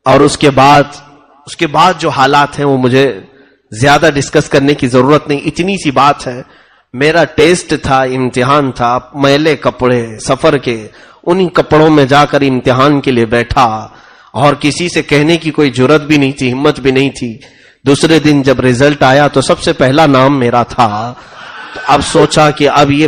اور اس کے بعد جو حالات ہیں وہ مجھے زیادہ ڈسکس کرنے کی ضرورت نہیں. اتنی سی بات ہے, میرا ٹیسٹ تھا, امتحان تھا, میلے کپڑے سفر کے, انہی کپڑوں میں جا کر امتحان کے لیے بیٹھا اور کسی سے کہنے کی کوئی جرت بھی نہیں تھی, ہمت بھی نہیں تھی. دوسرے دن جب رزلٹ آیا تو سب سے پہلا نام میرا تھا. اب سوچا کہ اب یہ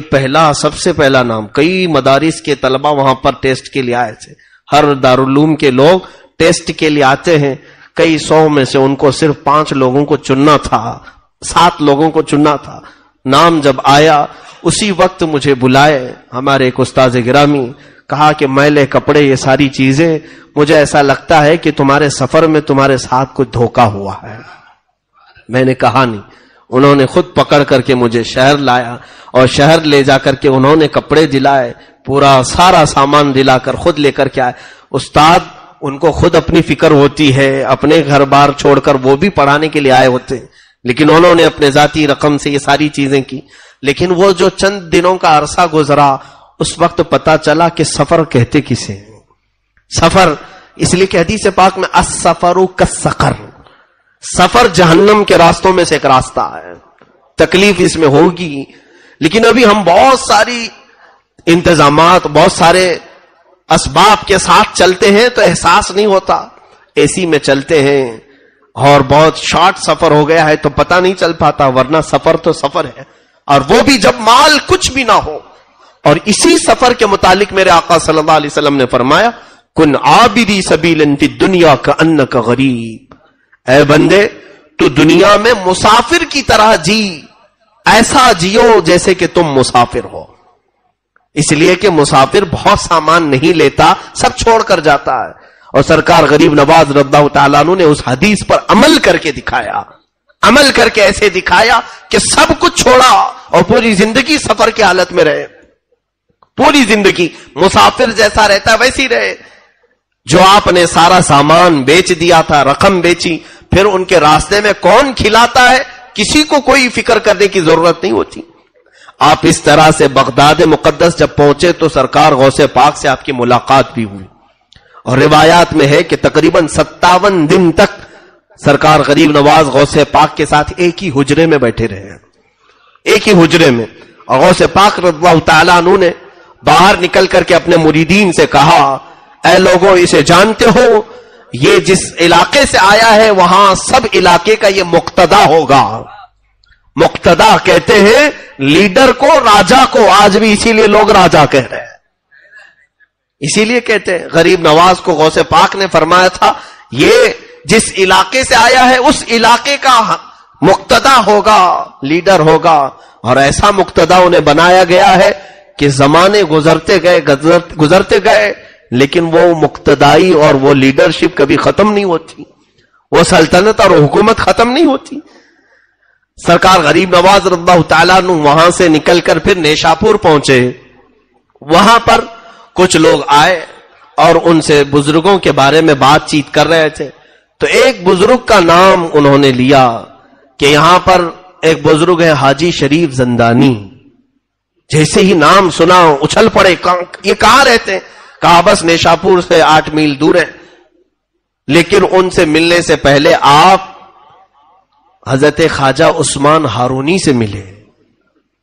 سب سے پہلا نام. کئی مدارس کے طلبہ وہاں پر ٹیسٹ کے لیے آئے تھے. ہر دارالعلوم کے لوگ ٹیسٹ کے لیے آتے ہیں. کئی 100 میں سے ان کو صرف 5 لوگوں کو چننا تھا, 7 لوگوں کو چننا تھا. نام جب آیا اسی وقت مجھے بلائے ہمارے ایک استاذ گرامی, کہا کہ میلے کپڑے یہ ساری چیزیں, مجھے ایسا لگتا ہے کہ تمہارے سفر میں تمہارے ساتھ کچھ دھوکا ہوا ہے. میں نے کہا نہیں. انہوں نے خود پکڑ کر کے مجھے شہر لایا اور شہر لے جا کر کے انہوں نے کپڑے دلائے, پورا سارا سامان دلا کر خود لے کر کے آئے. استاد ان کو خود اپنی فکر ہوتی ہے, اپنے گھر بار چھوڑ کر وہ بھی پڑھانے کے لیے آئے ہوتے ہیں, لیکن انہوں نے اپنے ذاتی رقم سے یہ ساری چیزیں کی. لیکن وہ جو چند دنوں کا عرصہ گزرا, اس وقت پتا چلا کہ سفر کہتے کسے ہیں. سفر اس لیے کہ حدیث پاک میں السفر کالسقر, سفر جہنم کے راستوں میں سے ایک راستہ ہے. تکلیف اس میں ہوگی, لیکن ابھی ہم بہت ساری انتظامات, بہت سارے اسباب کے ساتھ چلتے ہیں تو احساس نہیں ہوتا. اے سی میں چلتے ہیں اور بہت شارٹ سفر ہو گیا ہے تو پتہ نہیں چل پاتا, ورنہ سفر تو سفر ہے, اور وہ بھی جب مال کچھ بھی نہ ہو. اور اسی سفر کے متعلق میرے آقا صلی اللہ علیہ وسلم نے فرمایا, کن عابدی سبیل فی الدنیا کانک غریب, اے بندے تو دنیا میں مسافر کی طرح جی, ایسا جیو جیسے کہ تم مسافر ہو. اس لیے کہ مسافر بہت سامان نہیں لیتا, سب چھوڑ کر جاتا ہے. اور سرکار غریب نواز رضی اللہ تعالیٰ عنہ نے اس حدیث پر عمل کر کے دکھایا, عمل کر کے ایسے دکھایا کہ سب کچھ چھوڑا اور پوری زندگی سفر کی حالت میں رہے. پوری زندگی مسافر جیسا رہتا ہے ویسی رہے. جو آپ نے سارا سامان بیچ دیا تھا, رقم بیچی, پھر ان کے راستے میں کون کھلاتا ہے, کسی کو کوئی فکر کرنے کی ضرورت نہیں ہوتی. آپ اس طرح سے بغداد مقدس جب پہنچے تو سرکار غوث پاک سے آپ کی ملاقات بھی ہوئی, اور روایات میں ہے کہ تقریباً 57 دن تک سرکار غریب نواز غوث پاک کے ساتھ ایک ہی حجرے میں بیٹھے رہے, ایک ہی حجرے میں. اور غوث پاک رضی اللہ تعالیٰ عنہ نے باہر نکل کر کے اپنے مریدین سے کہا, اے لوگوں اسے جانتے ہو, یہ جس علاقے سے آیا ہے وہاں سب علاقے کا یہ مقتدا ہوگا. مقتدا کہتے ہیں لیڈر کو, راجا کو, آج بھی اسی لیے لوگ راجا کہہ رہے ہیں, اسی لیے کہتے ہیں. غریب نواز کو غوث پاک نے فرمایا تھا یہ جس علاقے سے آیا ہے اس علاقے کا مقتدا ہوگا, لیڈر ہوگا. اور ایسا مقتدا انہیں بنایا گیا ہے کہ زمانے گزرتے گئے لیکن وہ مقتدائی اور وہ لیڈرشپ کبھی ختم نہیں ہوتی, وہ سلطنت اور حکومت ختم نہیں ہوتی. سرکار غریب نواز رضی اللہ تعالیٰ عنہ وہاں سے نکل کر پھر نیشاپور پہنچے. وہاں پر کچھ لوگ آئے اور ان سے بزرگوں کے بارے میں بات چیت کر رہے تھے. تو ایک بزرگ کا نام انہوں نے لیا کہ یہاں پر ایک بزرگ ہے حاجی شریف زندانی. جیسے ہی نام سنا اچھل پڑے, یہ کہاں رہتے ہیں؟ کہا بس نیشاپور سے 8 میل دور ہے. لیکن ان سے ملنے سے پہلے آپ حضرت خواجہ عثمان ہارونی سے ملے.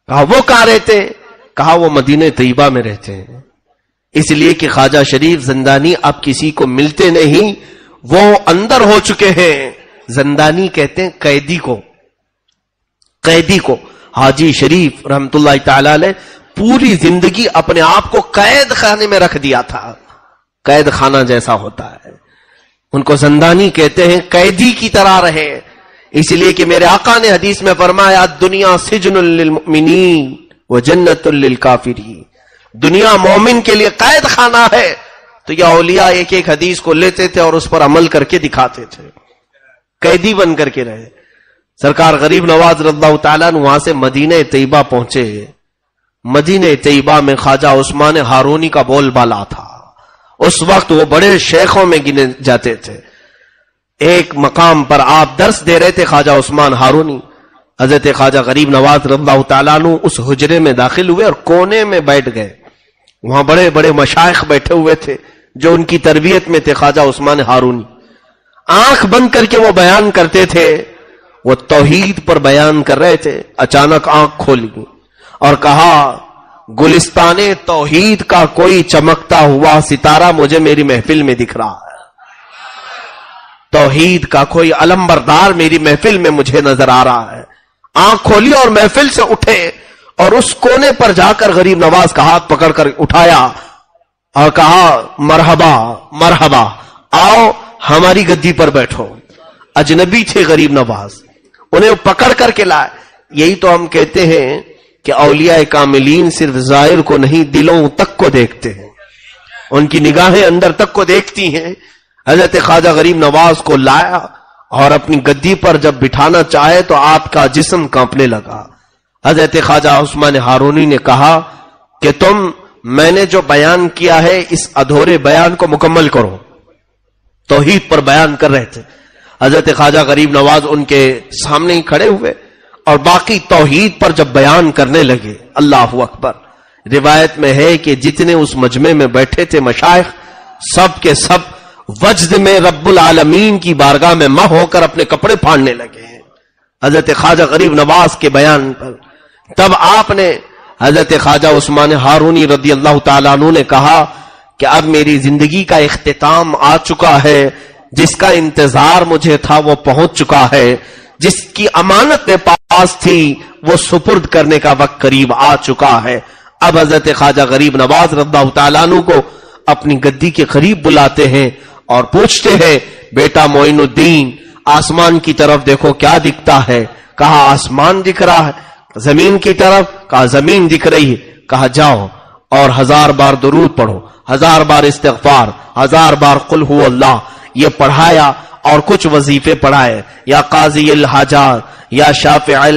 کہا وہ کہاں رہتے ہیں؟ کہا وہ مدینہ طیبہ میں رہتے ہیں. اس لیے کہ خواجہ شریف زندانی اب کسی کو ملتے نہیں, وہ اندر ہو چکے ہیں. زندانی کہتے ہیں قیدی کو, قیدی کو. حاجی شریف رحمت اللہ تعالی علیہ پوری زندگی اپنے آپ کو قید خانے میں رکھ دیا تھا, قید خانہ جیسا ہوتا ہے. ان کو زندانی کہتے ہیں, قیدی کی طرح رہے. اس لیے کہ میرے آقا نے حدیث میں فرمایا دنیا سجن للمؤمنین و جنت للکافرین, دنیا مومن کے لیے قید خانہ ہے. تو یہ اولیاء ایک ایک حدیث کو لیتے تھے اور اس پر عمل کر کے دکھاتے تھے, قیدی بن کر کے رہے. سرکار غریب نواز رضی اللہ تعالیٰ نے وہاں سے مدینہ طیبہ پہنچے. مدینہ طیبہ میں خواجہ عثمان ہارونی کا بول بالا تھا. اس وقت وہ بڑے شیخوں میں گنے جاتے تھے. ایک مقام پر آپ درس دے رہے تھے خواجہ عثمان ہارونی. حضرت خواجہ غریب نواز رضی اللہ تعالیٰ عنہ اس حجرے میں داخل ہوئے اور کونے میں بیٹھ گئے. وہاں بڑے بڑے مشائخ بیٹھے ہوئے تھے جو ان کی تربیت میں تھے. خواجہ عثمان ہارونی آنکھ بند کر کے وہ بیان کرتے تھے, وہ توحید پر بیان کر رہے تھے. اچانک آنکھ کھولی اور کہا گلستان توحید کا کوئی چمکتا ہوا ستارہ مجھے میری محفل میں دکھ رہا ہے. توحید کا کوئی علمبردار میری محفل میں مجھے نظر آ رہا ہے. آنکھ کھولی اور محفل سے اٹھے اور اس کونے پر جا کر غریب نواز کا ہاتھ پکڑ کر اٹھایا اور کہا مرحبا مرحبا, آؤ ہماری گدی پر بیٹھو. اجنبی تھے غریب نواز, انہیں پکڑ کر کے لائے. یہی تو ہم کہتے ہیں کہ اولیاء کاملین صرف ظاہر کو نہیں دلوں تک کو دیکھتے ہیں, ان کی نگاہیں اندر تک کو دیکھتی ہیں. حضرت خواجہ غریب نواز کو لایا اور اپنی گدی پر جب بٹھانا چاہے تو آپ کا جسم کانپنے لگا. حضرت خواجہ عثمان ہارونی نے کہا کہ میں نے جو بیان کیا ہے اس ادھورے بیان کو مکمل کرو. توحید پر بیان کر رہے تھے. حضرت خواجہ غریب نواز ان کے سامنے ہی کھڑے ہوئے اور باقی توحید پر جب بیان کرنے لگے. اللہ اکبر. روایت میں ہے کہ جتنے اس مجمع میں بیٹھے تھے مشائخ سب کے سب وجد میں رب العالمین کی بارگاہ میں مہ ہو کر اپنے کپڑے پھاڑنے لگے ہیں حضرت خواجہ غریب نواز کے بیان پر. تب آپ نے حضرت خواجہ عثمان ہارونی رضی اللہ تعالیٰ عنہ نے کہا کہ اب میری زندگی کا اختتام آ چکا ہے. جس کا انتظار مجھے تھا وہ پہنچ چکا ہے. جس کی امانت میں پاس تھی وہ سپرد کرنے کا وقت قریب آ چکا ہے. اب حضرت خواجہ غریب نواز رضی اللہ تعالیٰ عنہ کو اپنی گدی کے قریب بلاتے ہیں اور پوچھتے ہیں بیٹا معین الدین آسمان کی طرف دیکھو کیا دکھتا ہے. کہا آسمان دکھ رہا ہے. زمین کی طرف کہا زمین دکھ رہی ہے. کہا جاؤ اور 1000 بار درود پڑھو, 1000 بار استغفار, 1000 بار قل ہو اللہ. یہ پڑھایا اور کچھ وظیفے پڑھائے. یا قاضی الحاجات, یا شافع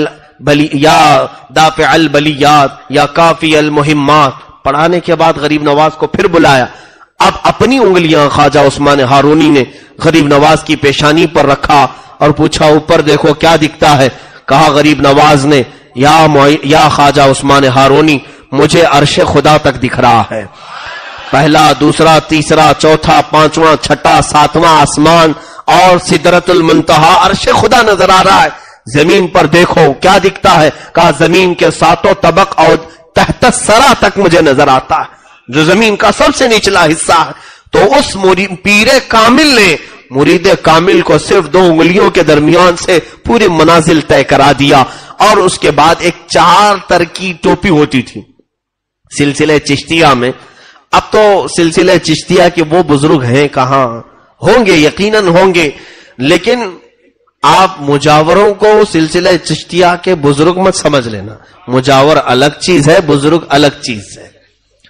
یا دافع البلیات, یا کافی المہمات. پڑھانے کے بعد غریب نواز کو پھر بلایا. اب اپنی انگلیاں خواجہ عثمان ہارونی نے غریب نواز کی پیشانی پر رکھا اور پوچھا اوپر دیکھو کیا دکھتا ہے. کہا غریب نواز نے یا خواجہ عثمان ہارونی مجھے عرش خدا تک دکھ رہا ہے. پہلا, دوسرا, تیسرا, چوتھا, پانچواں, چھٹا, ساتواں آسمان اور سدرۃ المنتہا عرش خدا نظر آ رہا ہے. زمین پر دیکھو کیا دکھتا ہے. کہا زمین کے 7 طبق اور تحت الثری تک مجھے نظر آتا ہے جو زمین کا سب سے نچلا حصہ ہے. تو اس پیر کامل نے مرید کامل کو صرف 2 انگلیوں کے درمیان سے پوری منازل طے کرا دیا. اور اس کے بعد ایک 4 تر کی ٹوپی ہوتی تھی سلسلہ چشتیہ میں. اب تو سلسلہ چشتیہ کے وہ بزرگ ہیں کہاں, ہوں گے یقیناً ہوں گے, لیکن آپ مجاوروں کو سلسلہ چشتیہ کے بزرگ مت سمجھ لینا. مجاور الگ چیز ہے, بزرگ الگ چیز ہے.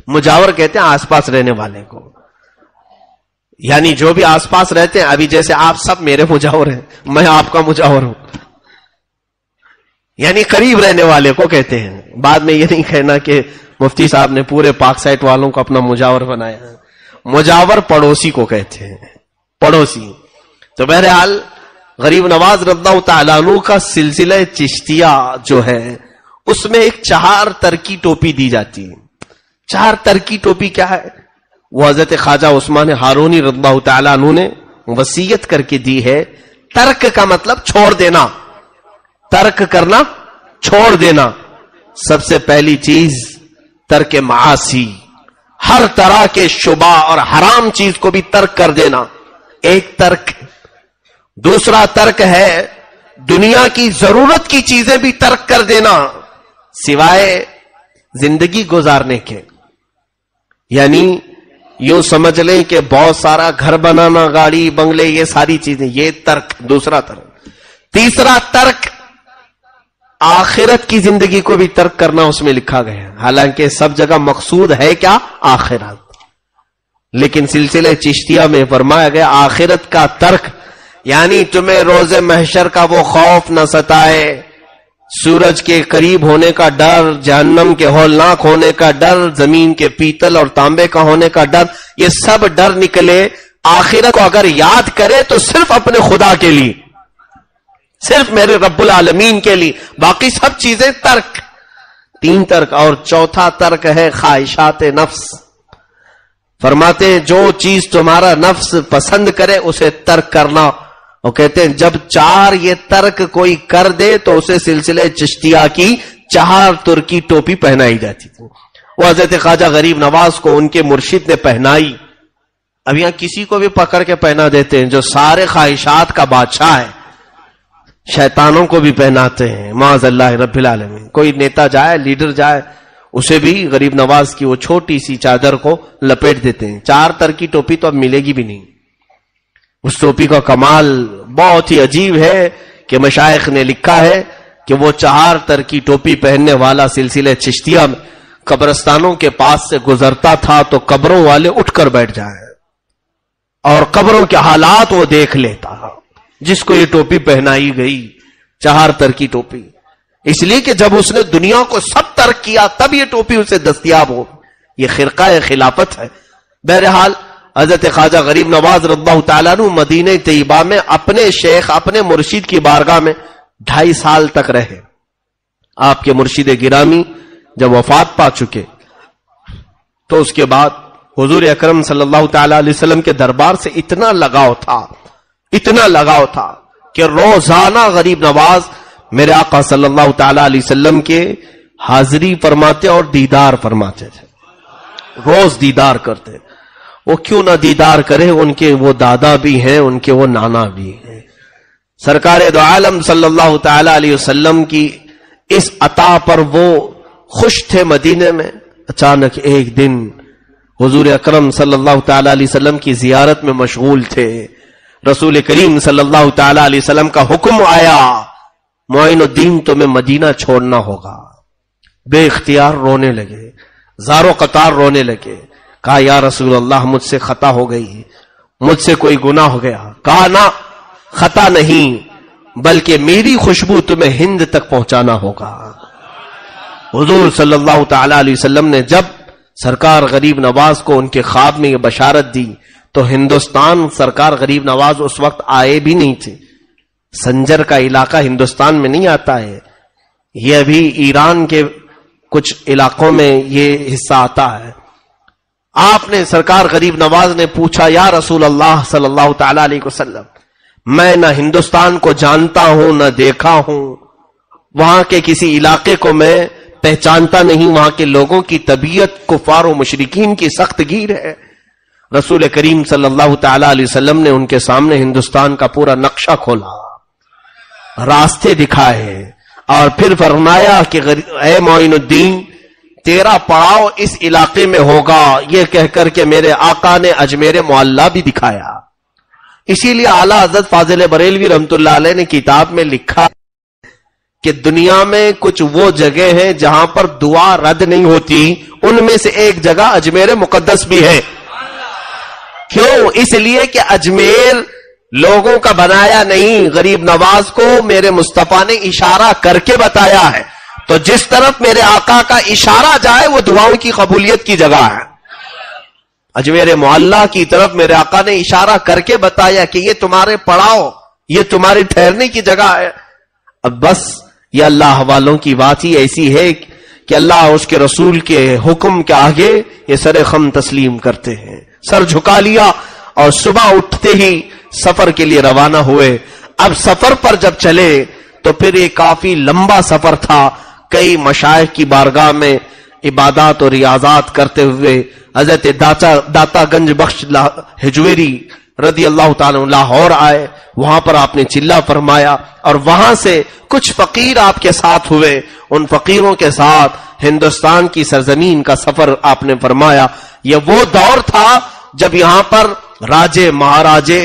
مجاور کہتے ہیں آس پاس رہنے والے کو, یعنی جو بھی آس پاس رہتے ہیں. ابھی جیسے آپ سب میرے مجاور ہیں, میں آپ کا مجاور ہوں, یعنی قریب رہنے والے کو کہتے ہیں. بعد میں یہ نہیں کہنا کہ مفتی صاحب نے پورے پاک سائٹ والوں کو اپنا مجاور بنایا ہے. مجاور پڑوسی کو کہتے ہیں, پڑوسی. تو بہرحال غریب نواز رضی اللہ تعالیٰ عنہ کا سلسلہ چشتیہ جو ہے اس میں ایک 4 تر کی ٹوپی دی جاتی ہے. 4 تر کی ٹوپی کیا ہے؟ وہ حضرت خواجہ عثمان ہارونی رضی اللہ تعالیٰ عنہ نے وصیت کر کے دی ہے. ترک کا مطلب چھوڑ دینا, ترک کرنا, چھوڑ دینا. سب سے پہلی چیز ترک معاصی, ہر طرح کے شبہ اور حرام چیز کو بھی ترک کر دینا, ایک ترک. دوسرا ترک ہے دنیا کی ضرورت کی چیزیں بھی ترک کر دینا سوائے زندگی گزارنے کے. یعنی یوں سمجھ لیں کہ بہت سارا گھر بنانا, گاڑی بنگلے, یہ ساری چیزیں, یہ ترک, دوسرا ترک. تیسرا ترک آخرت کی زندگی کو بھی ترک کرنا اس میں لکھا گیا. حالانکہ سب جگہ مقصود ہے کیا؟ آخرت. لیکن سلسلے چشتیہ میں فرمایا گیا آخرت کا ترک, یعنی تمہیں روز محشر کا وہ خوف نہ ستائے, سورج کے قریب ہونے کا ڈر, جہنم کے ہولناک ہونے کا ڈر, زمین کے پیتل اور تانبے کا ہونے کا ڈر, یہ سب ڈر نکلے. آخرت کو اگر یاد کرے تو صرف اپنے خدا کے لیے, صرف میرے رب العالمین کے لیے, باقی سب چیزیں ترک. 3 ترک. اور چوتھا ترک ہے خواہشات نفس. فرماتے ہیں جو چیز تمہارا نفس پسند کرے اسے ترک کرنا. وہ کہتے ہیں جب 4 یہ ترک کوئی کر دے تو اسے سلسلے چشتیہ کی 4 تر کی ٹوپی پہنائی جاتی تھی. وہ حضرت خواجہ غریب نواز کو ان کے مرشد نے پہنائی. اب یہاں کسی کو بھی پکڑ کے پہنا دیتے ہیں جو سارے خواہشات کا بادشاہ ہے, شیطانوں کو بھی پہناتے ہیں معاذ اللہ رب العالمین. کوئی نیتا جائے, لیڈر جائے, اسے بھی غریب نواز کی وہ چھوٹی سی چادر کو لپیٹ دیتے ہیں. 4 تر کی ٹوپی تو اب ملے گی بھی نہیں. اس ٹوپی کا کمال بہت ہی عجیب ہے کہ مشائخ نے لکھا ہے کہ وہ 4 تر کی ٹوپی پہننے والا سلسلے چشتیہ میں قبرستانوں کے پاس سے گزرتا تھا تو قبروں والے اٹھ کر بیٹھ جائیں اور قبروں کے حالات وہ دیکھ لیتا. جس کو یہ ٹوپی پہنائی گئی، 4 تر کی ٹوپی، اس لیے کہ جب اس نے دنیا کو سب ترک کیا تب یہ ٹوپی اسے دستیاب ہو. یہ خرقہ خلافت ہے. بہرحال حضرت خواجہ غریب نواز رضی اللہ تعالیٰ عنہ مدینہ طیبہ میں اپنے شیخ، اپنے مرشد کی بارگاہ میں 2.5 سال تک رہے. آپ کے مرشد گرامی جب وفات پا چکے تو اس کے بعد حضور اکرم صلی اللہ تعالیٰ علیہ وسلم کے دربار سے اتنا لگاؤ تھا کہ روزانہ غریب نواز میرے آقا صلی اللہ تعالیٰ علیہ وسلم کے حاضری فرماتے اور دیدار فرماتے تھے. روز دیدار کرتے. وہ کیوں نہ دیدار کرے، ان کے وہ دادا بھی ہیں، ان کے وہ نانا بھی ہیں. سرکار دو عالم صلی اللہ تعالی علیہ وسلم کی اس عطا پر وہ خوش تھے. مدینے میں اچانک ایک دن حضور اکرم صلی اللہ تعالی علیہ وسلم کی زیارت میں مشغول تھے. رسول کریم صلی اللہ تعالی علیہ وسلم کا حکم آیا، معین الدین تمہیں مدینہ چھوڑنا ہوگا. بے اختیار رونے لگے، زارو قطار رونے لگے. کہا یا رسول اللہ مجھ سے خطا ہو گئی، مجھ سے کوئی گناہ ہو گیا. کہا نہ، خطا نہیں، بلکہ میری خوشبو تمہیں ہند تک پہنچانا ہوگا. حضور صلی اللہ تعالی علیہ وسلم نے جب سرکار غریب نواز کو ان کے خواب میں یہ بشارت دی تو ہندوستان سرکار غریب نواز اس وقت آئے بھی نہیں تھے. سنجر کا علاقہ ہندوستان میں نہیں آتا ہے، یہ ابھی ایران کے کچھ علاقوں میں یہ حصہ آتا ہے. آپ نے سرکار غریب نواز نے پوچھا یا رسول اللہ صلی اللہ تعالی علیہ وسلم، میں نہ ہندوستان کو جانتا ہوں نہ دیکھا ہوں، وہاں کے کسی علاقے کو میں پہچانتا نہیں، وہاں کے لوگوں کی طبیعت کفار و مشرکین کی سخت گیر ہے. رسول کریم صلی اللہ تعالی علیہ وسلم نے ان کے سامنے ہندوستان کا پورا نقشہ کھولا، راستے دکھائے اور پھر فرمایا کہ اے معین الدین تیرا پڑاؤ اس علاقے میں ہوگا. یہ کہہ کر کے میرے آقا نے اجمیر معلیٰ بھی دکھایا. اسی لیے اعلیٰ حضرت فاضل بریلوی رحمت اللہ علیہ نے کتاب میں لکھا کہ دنیا میں کچھ وہ جگہ ہیں جہاں پر دعا رد نہیں ہوتی، ان میں سے ایک جگہ اجمیر مقدس بھی ہے. کیوں؟ اس لیے کہ اجمیر لوگوں کا بنایا نہیں، غریب نواز کو میرے مصطفیٰ نے اشارہ کر کے بتایا ہے. تو جس طرف میرے آقا کا اشارہ جائے وہ دعاؤں کی قبولیت کی جگہ ہے. اجمیر معلیٰ کی طرف میرے آقا نے اشارہ کر کے بتایا کہ یہ تمہارے پڑاؤ، یہ تمہارے ٹھہرنے کی جگہ ہے. اب بس یہ اللہ والوں کی بات ہی ایسی ہے کہ اللہ اس کے رسول کے حکم کے آگے یہ سر خم تسلیم کرتے ہیں. سر جھکا لیا اور صبح اٹھتے ہی سفر کے لیے روانہ ہوئے. اب سفر پر جب چلے تو پھر یہ کافی لمبا سفر تھا. کئی مشائخ کی بارگاہ میں عبادات اور ریاضات کرتے ہوئے حضرت داتا گنج بخش ہجویری رضی اللہ تعالیٰ لاہور آئے. وہاں پر آپ نے چلہ فرمایا اور وہاں سے کچھ فقیر آپ کے ساتھ ہوئے. ان فقیروں کے ساتھ ہندوستان کی سرزمین کا سفر آپ نے فرمایا. یہ وہ دور تھا جب یہاں پر راجے مہاراجے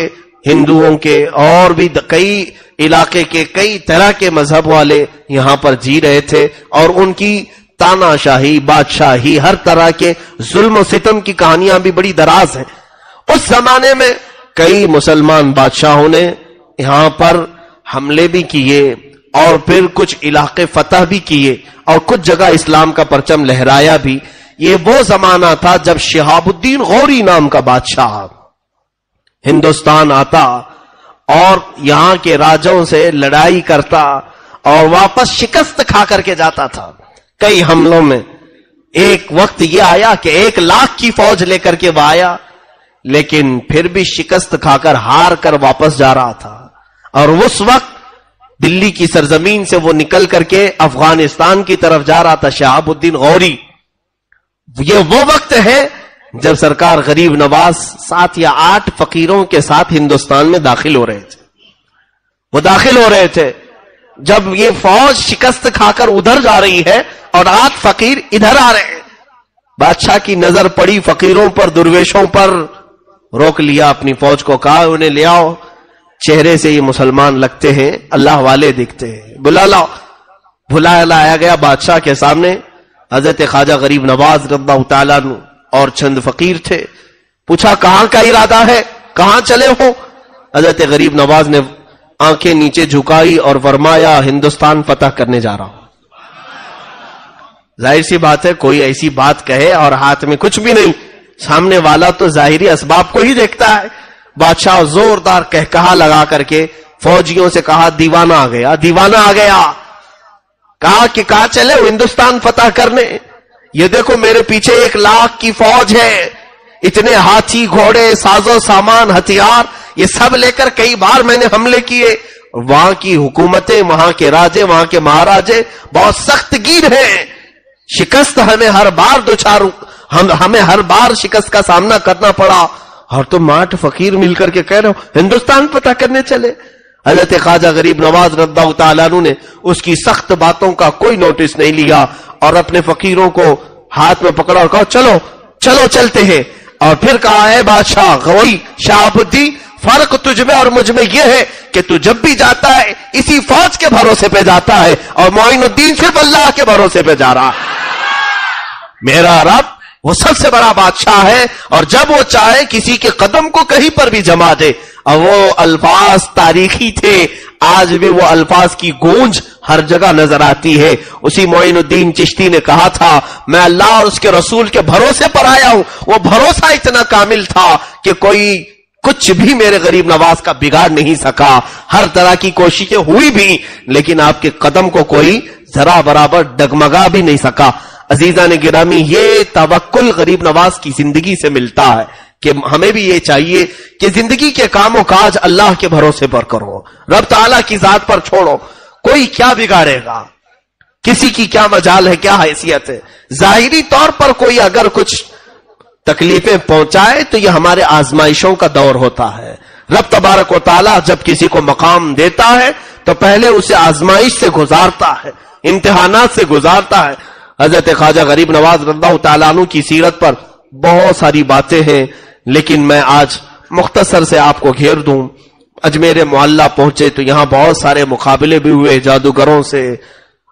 ہندوؤں کے اور بھی کئی علاقے کے کئی طرح کے مذہب والے یہاں پر جی رہے تھے اور ان کی تانا شاہی، بادشاہی، ہر طرح کے ظلم و ستم کی کہانیاں بھی بڑی دراز ہیں. اس زمانے میں کئی مسلمان بادشاہوں نے یہاں پر حملے بھی کیے اور پھر کچھ علاقے فتح بھی کیے اور کچھ جگہ اسلام کا پرچم لہرایا بھی. یہ وہ زمانہ تھا جب شہاب الدین غوری نام کا بادشاہ ہندوستان آتا اور یہاں کے راجوں سے لڑائی کرتا اور واپس شکست کھا کر کے جاتا تھا. کئی حملوں میں ایک وقت یہ آیا کہ 1,00,000 کی فوج لے کر کے وہ آیا، لیکن پھر بھی شکست کھا کر ہار کر واپس جا رہا تھا. اور اس وقت دلی کی سرزمین سے وہ نکل کر کے افغانستان کی طرف جا رہا تھا شہاب الدین غوری. یہ وہ وقت ہے جب سرکار غریب نواز 7 یا 8 فقیروں کے ساتھ ہندوستان میں داخل ہو رہے تھے. وہ داخل ہو رہے تھے جب یہ فوج شکست کھا کر ادھر جا رہی ہے اور 8 فقیر ادھر آ رہے ہیں. بادشاہ کی نظر پڑی فقیروں پر، درویشوں پر. روک لیا اپنی فوج کو، کہا انہیں لے آؤ، چہرے سے یہ مسلمان لگتے ہیں، اللہ والے دکھتے ہیں، بلا لاؤ. بلایا لایا گیا بادشاہ کے سامنے. حضرت خواجہ غریب نواز رضی اللہ تعالیٰ عنہ اور چند فقیر تھے. پوچھا کہاں کا ارادہ ہے، کہاں چلے ہو؟ حضرت غریب نواز نے آنکھیں نیچے جھکائی اور فرمایا ہندوستان فتح کرنے جا رہا ہوں. ظاہر سی بات ہے کوئی ایسی بات کہے اور ہاتھ میں کچھ بھی نہیں, سامنے والا تو ظاہری اسباب کو ہی دیکھتا ہے. بادشاہ زوردار کہا لگا کر کے فوجیوں سے کہا دیوانہ آ گیا, دیوانہ آ گیا. کہا کہ کہاں چلے ہندوستان فتح کرنے؟ یہ دیکھو میرے پیچھے 1 لاکھ کی فوج ہے, اتنے ہاتھی گھوڑے ساز و سامان ہتھیار یہ سب لے کر کئی بار میں نے حملے کیے. وہاں کی حکومتیں, وہاں کے راجے, وہاں کے مہاراجے بہت سخت گیر ہیں. شکست ہمیں ہر بار شکست کا سامنا کرنا پڑا, اور تم ماٹ فقیر مل کر کے کہہ رہے ہو ہندوستان فتح کرنے چلے. حضرت خواجہ غریب نواز رضی اللہ تعالیٰ عنہ نے اس کی سخت باتوں کا کوئی نوٹس نہیں لیا اور اپنے فقیروں کو ہاتھ میں پکڑا اور کہا چلو چلو چلتے ہیں. اور پھر کہا ہے بادشاہ غوی شہابالدین, فرق تجھ میں اور مجھ میں یہ ہے کہ تو جب بھی جاتا ہے اسی فوج کے بھروسے پہ جاتا ہے, اور معین الدین صرف اللہ کے بھروسے پہ جا رہا ہے. میرا رب وہ سب سے بڑا بادشاہ ہے, اور جب وہ چاہے کسی کے قدم کو کہیں پر بھی جما دے. اور وہ الفاظ تاریخی تھے, آج بھی وہ الفاظ کی گونج ہر جگہ نظر آتی ہے. اسی معین الدین چشتی نے کہا تھا میں اللہ اور اس کے رسول کے بھروسے پر آیا ہوں. وہ بھروسہ اتنا کامل تھا کہ کوئی کچھ بھی میرے غریب نواز کا بگاڑ نہیں سکا. ہر طرح کی کوششیں ہوئی بھی, لیکن آپ کے قدم کو کوئی ذرا برابر ڈگمگا بھی نہیں سکا. عزیزان گرامی, یہ توکل غریب نواز کی زندگی سے ملتا ہے کہ ہمیں بھی یہ چاہیے کہ زندگی کے کام و کاج اللہ کے بھروسے پر کرو, رب تعالیٰ کی ذات پر چھوڑو. کوئی کیا بگاڑے گا, کسی کی کیا مجال ہے, کیا حیثیت ہے. ظاہری طور پر کوئی اگر کچھ تکلیفیں پہنچائے تو یہ ہمارے آزمائشوں کا دور ہوتا ہے. رب تبارک و تعالیٰ جب کسی کو مقام دیتا ہے تو پہلے اسے آزمائش سے گزارتا ہے, امتحانات سے گزارتا ہے. حضرت خواجہ غریب نواز رضی اللہ تعالیٰ عنہ کی سیرت پر بہت ساری باتیں ہیں, لیکن میں آج مختصر سے آپ کو گھیر دوں. اجمیر معلیٰ پہنچے تو یہاں بہت سارے مقابلے بھی ہوئے جادوگروں سے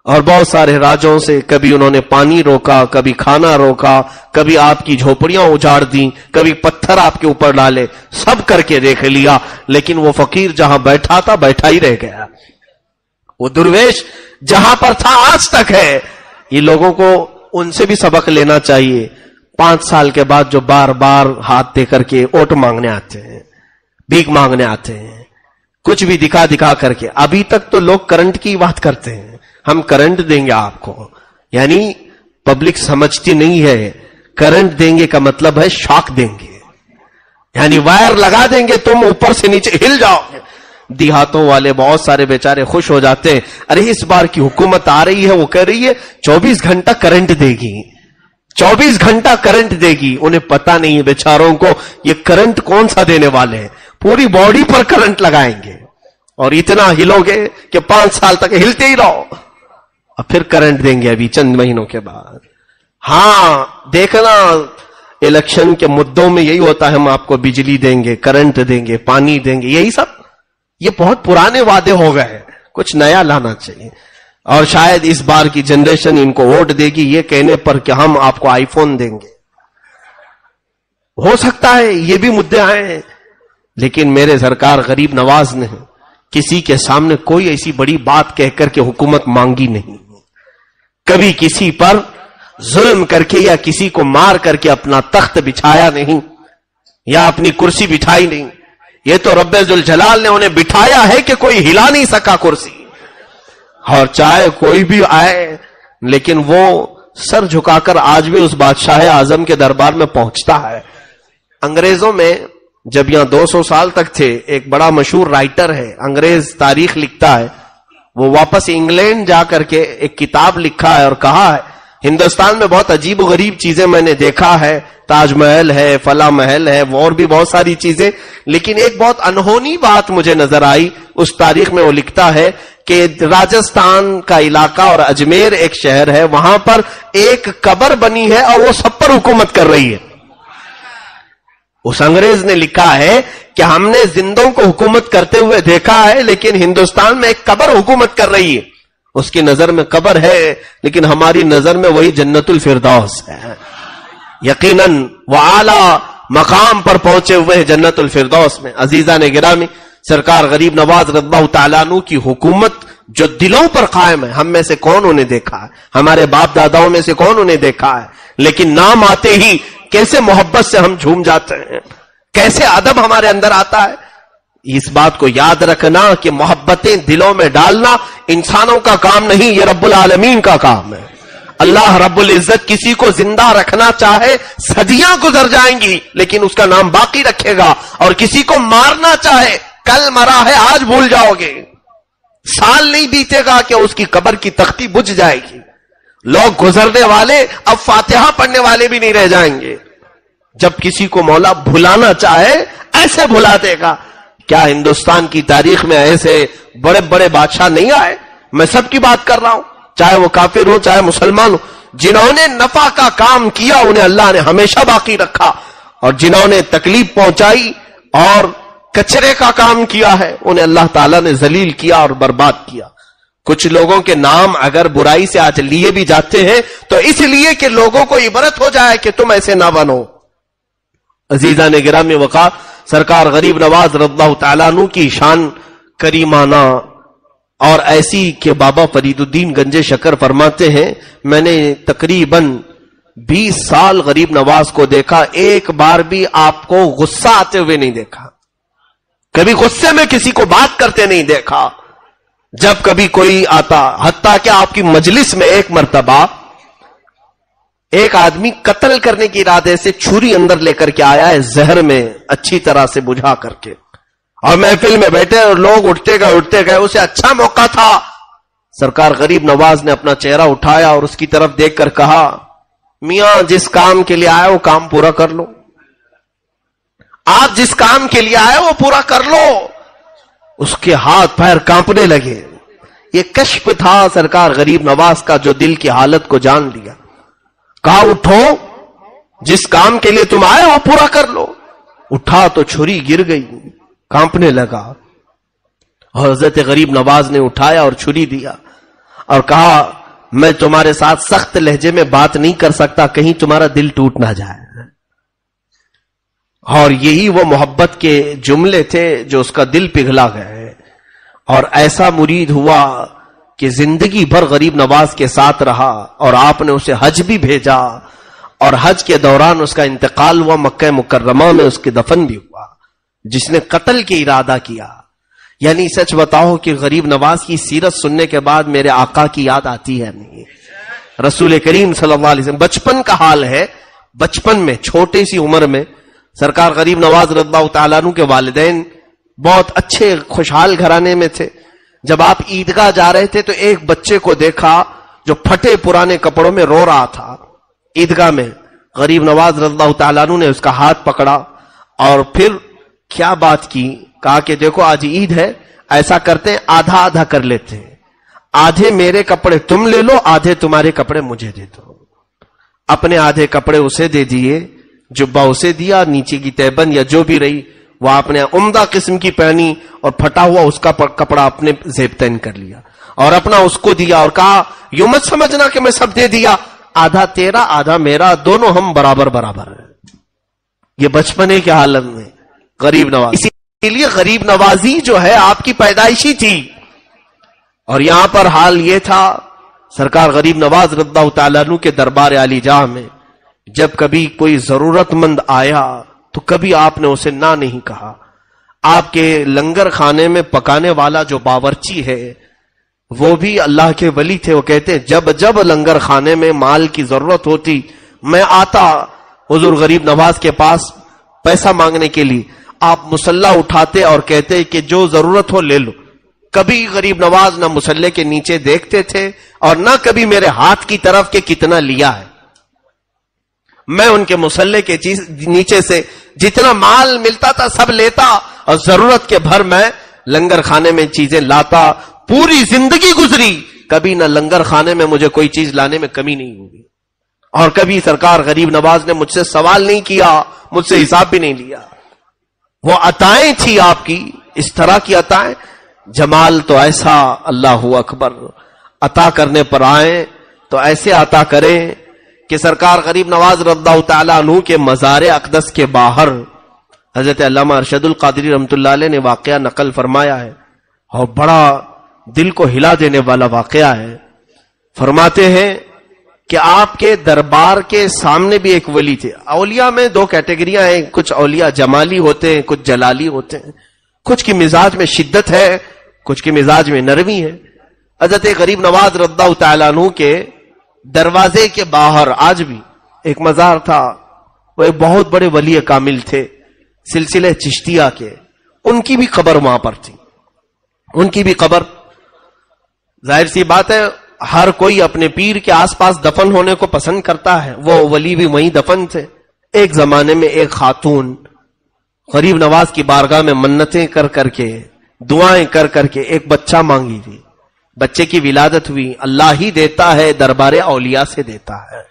اور بہت سارے راجوں سے. کبھی انہوں نے پانی روکا, کبھی کھانا روکا, کبھی آپ کی جھوپڑیاں اجاڑ دیں, کبھی پتھر آپ کے اوپر ڈالے, سب کر کے دیکھ لیا. لیکن وہ فقیر جہاں بیٹھا تھا بیٹھا ہی رہ گیا. وہ درویش جہاں پر تھا آج تک ہے. یہ لوگوں کو ان سے بھی سبق لینا چاہیے. 5 سال کے بعد جو بار بار ہاتھ دے کر کے اوٹ مانگنے آتے ہیں, بھیک مانگنے آتے ہیں, کچھ بھی دکھا دکھا کر کے. ابھی تک تو لوگ کرنٹ کی بات کرتے ہیں, ہم کرنٹ دیں گے آپ کو, یعنی پبلک سمجھتی نہیں ہے کرنٹ دیں گے کا مطلب ہے شاک دیں گے, یعنی وائر لگا دیں گے, تم اوپر سے نیچے ہل جاؤ گے. دیہاتوں والے بہت سارے بیچارے خوش ہو جاتے ہیں, ارے اس بار کی حکومت آ رہی ہے, وہ کہہ رہی ہے 24 گھنٹہ کرنٹ دے گی, 24 گھنٹہ کرنٹ دے گی. انہیں پتا نہیں ہے بیچاروں کو یہ کرنٹ کون سا دینے والے ہیں. پوری باڈی پر کرنٹ لگائیں گے اور اتنا ہلو گے کہ 5 سال تک ہلتے ہی رہو, اور پھر کرنٹ دیں گے ابھی چند مہینوں کے بعد. ہاں دیکھنا, الیکشن کے مدوں میں یہی ہوتا ہے, ہم آپ کو بجلی دیں گے, کرنٹ دیں گے, پانی دیں گے, یہی سب. یہ بہت پرانے وعدے ہو گئے, کچھ نیا لانا چاہیے. اور شاید اس بار کی جنریشن ان کو ووٹ دے گی یہ کہنے پر کہ ہم آپ کو آئی فون دیں گے. ہو سکتا ہے یہ بھی مدعے آئے ہیں, لیکن میرے سرکار غریب نواز نے کسی کے سامنے کوئی ایسی بڑی بات کہہ کر کے حکومت مانگی نہیں. کبھی کسی پر ظلم کر کے یا کسی کو مار کر کے اپنا تخت بچھایا نہیں یا اپنی کرسی بٹھائی نہیں. یہ تو رب ذوالجلال نے انہیں بٹھایا ہے کہ کوئی ہلا نہیں سکا کرسی. اور چاہے کوئی بھی آئے, لیکن وہ سر جھکا کر آج بھی اس بادشاہ اعظم کے دربار میں پہنچتا ہے. انگریزوں میں جب یہاں 200 سال تک تھے, ایک بڑا مشہور رائٹر ہے, انگریز تاریخ لکھتا ہے, وہ واپس انگلینڈ جا کر کے ایک کتاب لکھا ہے اور کہا ہے ہندوستان میں بہت عجیب و غریب چیزیں میں نے دیکھا ہے, تاج محل ہے, فلاں محل ہے, اور بھی بہت ساری چیزیں, لیکن ایک بہت انہونی بات مجھے نظر آئی. اس تاریخ میں وہ لکھتا ہے کہ راجستھان کا علاقہ اور اجمیر ایک شہر ہے, وہاں پر ایک قبر بنی ہے اور وہ سب پر حکومت کر رہی ہے. اس انگریز نے لکھا ہے کہ ہم نے زندوں کو حکومت کرتے ہوئے دیکھا ہے, لیکن ہندوستان میں ایک قبر حکومت کر رہی ہے. اس کی نظر میں قبر ہے, لیکن ہماری نظر میں وہی جنت الفردوس ہے. یقیناً وہ اعلیٰ مقام پر پہنچے ہوئے ہیں جنت الفردوس میں. عزیزان گرامی, سرکار غریب نواز رضی اللہ تعالیٰ عنہ کی حکومت جو دلوں پر قائم ہے، ہم میں سے کون انہیں دیکھا ہے؟ ہمارے باپ داداؤں میں سے کون انہیں دیکھا ہے؟ لیکن نام آتے ہی کیسے محبت سے ہم جھوم جاتے ہیں، کیسے ادب ہمارے اندر آتا ہے۔ اس بات کو یاد رکھنا کہ محبتیں دلوں میں ڈالنا انسانوں کا کام نہیں، یہ رب العالمین کا کام ہے۔ اللہ رب العزت کسی کو زندہ رکھنا چاہے صدیاں گزر جائیں گی لیکن اس کا نام باقی رکھے گا، اور کسی کو مارنا چاہے کل مرا ہے آج بھول جاؤ گے، سال نہیں بیتے گا کہ اس کی قبر کی تختی بجھ جائے گی۔ لوگ گزرنے والے اب فاتحہ پڑھنے والے بھی نہیں رہ جائیں گے۔ جب کسی کو مولا بھلانا چاہے ایسے بھلا دے گا۔ کیا ہندوستان کی تاریخ میں ایسے بڑے بڑے بادشاہ نہیں آئے؟ میں سب کی بات کر رہا ہوں، چاہے وہ کافر ہو چاہے مسلمان ہو، جنہوں نے نفع کا کام کیا انہیں اللہ نے ہمیشہ باقی رکھا، اور جنہوں نے تکلیف پہنچائی اور کچرے کا کام کیا ہے انہیں اللہ تعالیٰ نے ذلیل کیا اور برباد کیا۔ کچھ لوگوں کے نام اگر برائی سے آج لیے بھی جاتے ہیں تو اس لیے کہ لوگوں کو عبرت ہو جائے کہ تم ایسے نہ بنو۔ عزیزان گرامی وقار، سرکار غریب نواز رضی اللہ تعالیٰ عنہ کی شان کریمانہ اور ایسی کہ بابا فرید الدین گنج شکر فرماتے ہیں میں نے تقریباً 20 سال غریب نواز کو دیکھا، ایک بار بھی آپ کو غصہ آتے ہوئے نہیں دیکھا، کبھی غصے میں کسی کو بات کرتے نہیں دیکھا۔ جب کبھی کوئی آتا، حتیٰ کہ آپ کی مجلس میں ایک مرتبہ ایک آدمی قتل کرنے کے ارادے سے چھری اندر لے کر کے آیا ہے، زہر میں اچھی طرح سے بجھا کر کے، اور محفل میں بیٹھے اور لوگ اٹھتے گئے، اسے اچھا موقع تھا۔ سرکار غریب نواز نے اپنا چہرہ اٹھایا اور اس کی طرف دیکھ کر کہا، میاں جس کام کے لیے آئے وہ کام پورا کر لو، آپ جس کام کے لیے آئے وہ پورا کر لو۔ اس کے ہاتھ پیر کانپنے لگے۔ یہ کشف تھا سرکار غریب نواز کا جو دل کی حالت کو جان لیا۔ کہا اٹھو، جس کام کے لیے تم آئے وہ پورا کر لو۔ اٹھا تو چھری گر گئی، کانپنے لگا۔ حضرت غریب نواز نے اٹھایا اور چھری دیا اور کہا میں تمہارے ساتھ سخت لہجے میں بات نہیں کر سکتا، کہیں تمہارا دل ٹوٹ نہ جائے۔ اور یہی وہ محبت کے جملے تھے جو اس کا دل پگھلا گئے، اور ایسا مرید ہوا کہ زندگی بھر غریب نواز کے ساتھ رہا، اور آپ نے اسے حج بھی بھیجا، اور حج کے دوران اس کا انتقال ہوا، مکہ مکرمہ میں اس کے دفن بھی ہوا۔ جس نے قتل کی ارادہ کیا، یعنی سچ بتاؤ کہ غریب نواز کی سیرت سننے کے بعد میرے آقا کی یاد آتی ہے نہیں؟ رسول کریم صلی اللہ علیہ وسلم، بچپن کا حال ہے، بچپن میں چھوٹی سی عمر میں سرکار غریب نواز رضی اللہ تعالیٰ عنہ کے والدین بہت اچھے خوشحال گھرانے میں تھے۔ جب آپ عیدگاہ جا رہے تھے تو ایک بچے کو دیکھا جو پھٹے پرانے کپڑوں میں رو رہا تھا عیدگاہ میں۔ غریب نواز رضی اللہ تعالیٰ عنہ نے اس کا ہاتھ پکڑا اور پھر کیا بات کی، کہا کہ دیکھو آج عید ہے، ایسا کرتے ہیں آدھا آدھا کر لیتے ہیں، آدھے میرے کپڑے تم لے لو، آدھے تمہارے کپڑے مجھے دے دو۔ اپنے آدھے کپڑے اسے دے دیے، جبہ اسے دیا، نیچے کی تہبند یا جو بھی رہی وہ آپ نے عمدہ قسم کی پہنی، اور پھٹا ہوا اس کا کپڑا اپنے زیب تن کر لیا اور اپنا اس کو دیا، اور کہا یوں مت سمجھنا کہ میں سب دے دیا، آدھا تیرا آدھا میرا، دونوں ہم برابر برابر ہیں۔ یہ بچپنے کے حالت میں غریب نواز، اسی لیے غریب نوازی جو ہے آپ کی پیدائشی تھی۔ اور یہاں پر حال یہ تھا، سرکار غریب نواز رضی اللہ تعالیٰ عنہ کے دربار عالی جاہ میں جب کبھی کوئی ضرورت مند آیا تو کبھی آپ نے اسے نہ نہیں کہا۔ آپ کے لنگر خانے میں پکانے والا جو باورچی ہے وہ بھی اللہ کے ولی تھے، وہ کہتے جب جب لنگر خانے میں مال کی ضرورت ہوتی میں آتا حضور غریب نواز کے پاس پیسہ مانگنے کے لیے، آپ مسلح اٹھاتے اور کہتے کہ جو ضرورت ہو لے لو۔ کبھی غریب نواز نہ مسلح کے نیچے دیکھتے تھے اور نہ کبھی میرے ہاتھ کی طرف کہ کتنا لیا ہے۔ میں ان کے مسلح کے نیچے سے جتنا مال ملتا تھا سب لیتا، اور ضرورت کے بھر میں لنگر خانے میں چیزیں لاتا۔ پوری زندگی گزری، کبھی نہ لنگر خانے میں مجھے کوئی چیز لانے میں کمی نہیں ہوئی، اور کبھی سرکار غریب نواز نے مجھ سے سوال نہیں کیا، مجھ سے حساب بھی نہیں لیا۔ وہ عطائیں تھی آپ کی، اس طرح کی عطائیں۔ جمال تو ایسا، اللہ اکبر، عطا کرنے پر آئیں تو ایسے عطا کریں کہ سرکار غریب نواز رضی اللہ تعالیٰ عنہ کے مزار اقدس کے باہر حضرت علامہ ارشد القادری رحمۃ اللہ علیہ نے واقعہ نقل فرمایا ہے اور بڑا دل کو ہلا دینے والا واقعہ ہے. فرماتے ہیں کہ آپ کے دربار کے سامنے بھی ایک ولی تھے. اولیاء میں دو کیٹیگریاں ہیں، کچھ اولیاء جمالی ہوتے ہیں، کچھ جلالی ہوتے ہیں. کچھ کی مزاج میں شدت ہے، کچھ کی مزاج میں نرمی ہے. حضرت غریب نواز رضی اللہ تعالیٰ عنہ کے دروازے کے باہر آج بھی ایک مزار تھا. وہ ایک بہت بڑے ولی کامل تھے سلسلے چشتیہ کے. ان کی بھی قبر وہاں پر تھی. ان کی بھی قبر، ظاہر سی بات ہے ہر کوئی اپنے پیر کے آس پاس دفن ہونے کو پسند کرتا ہے. وہ ولی بھی وہیں دفن تھے. ایک زمانے میں ایک خاتون غریب نواز کی بارگاہ میں منتیں کر کر کے، دعائیں کر کر کے ایک بچہ مانگی تھی. بچے کی ولادت ہوئی. اللہ ہی دیتا ہے، دربار اولیاء سے دیتا ہے.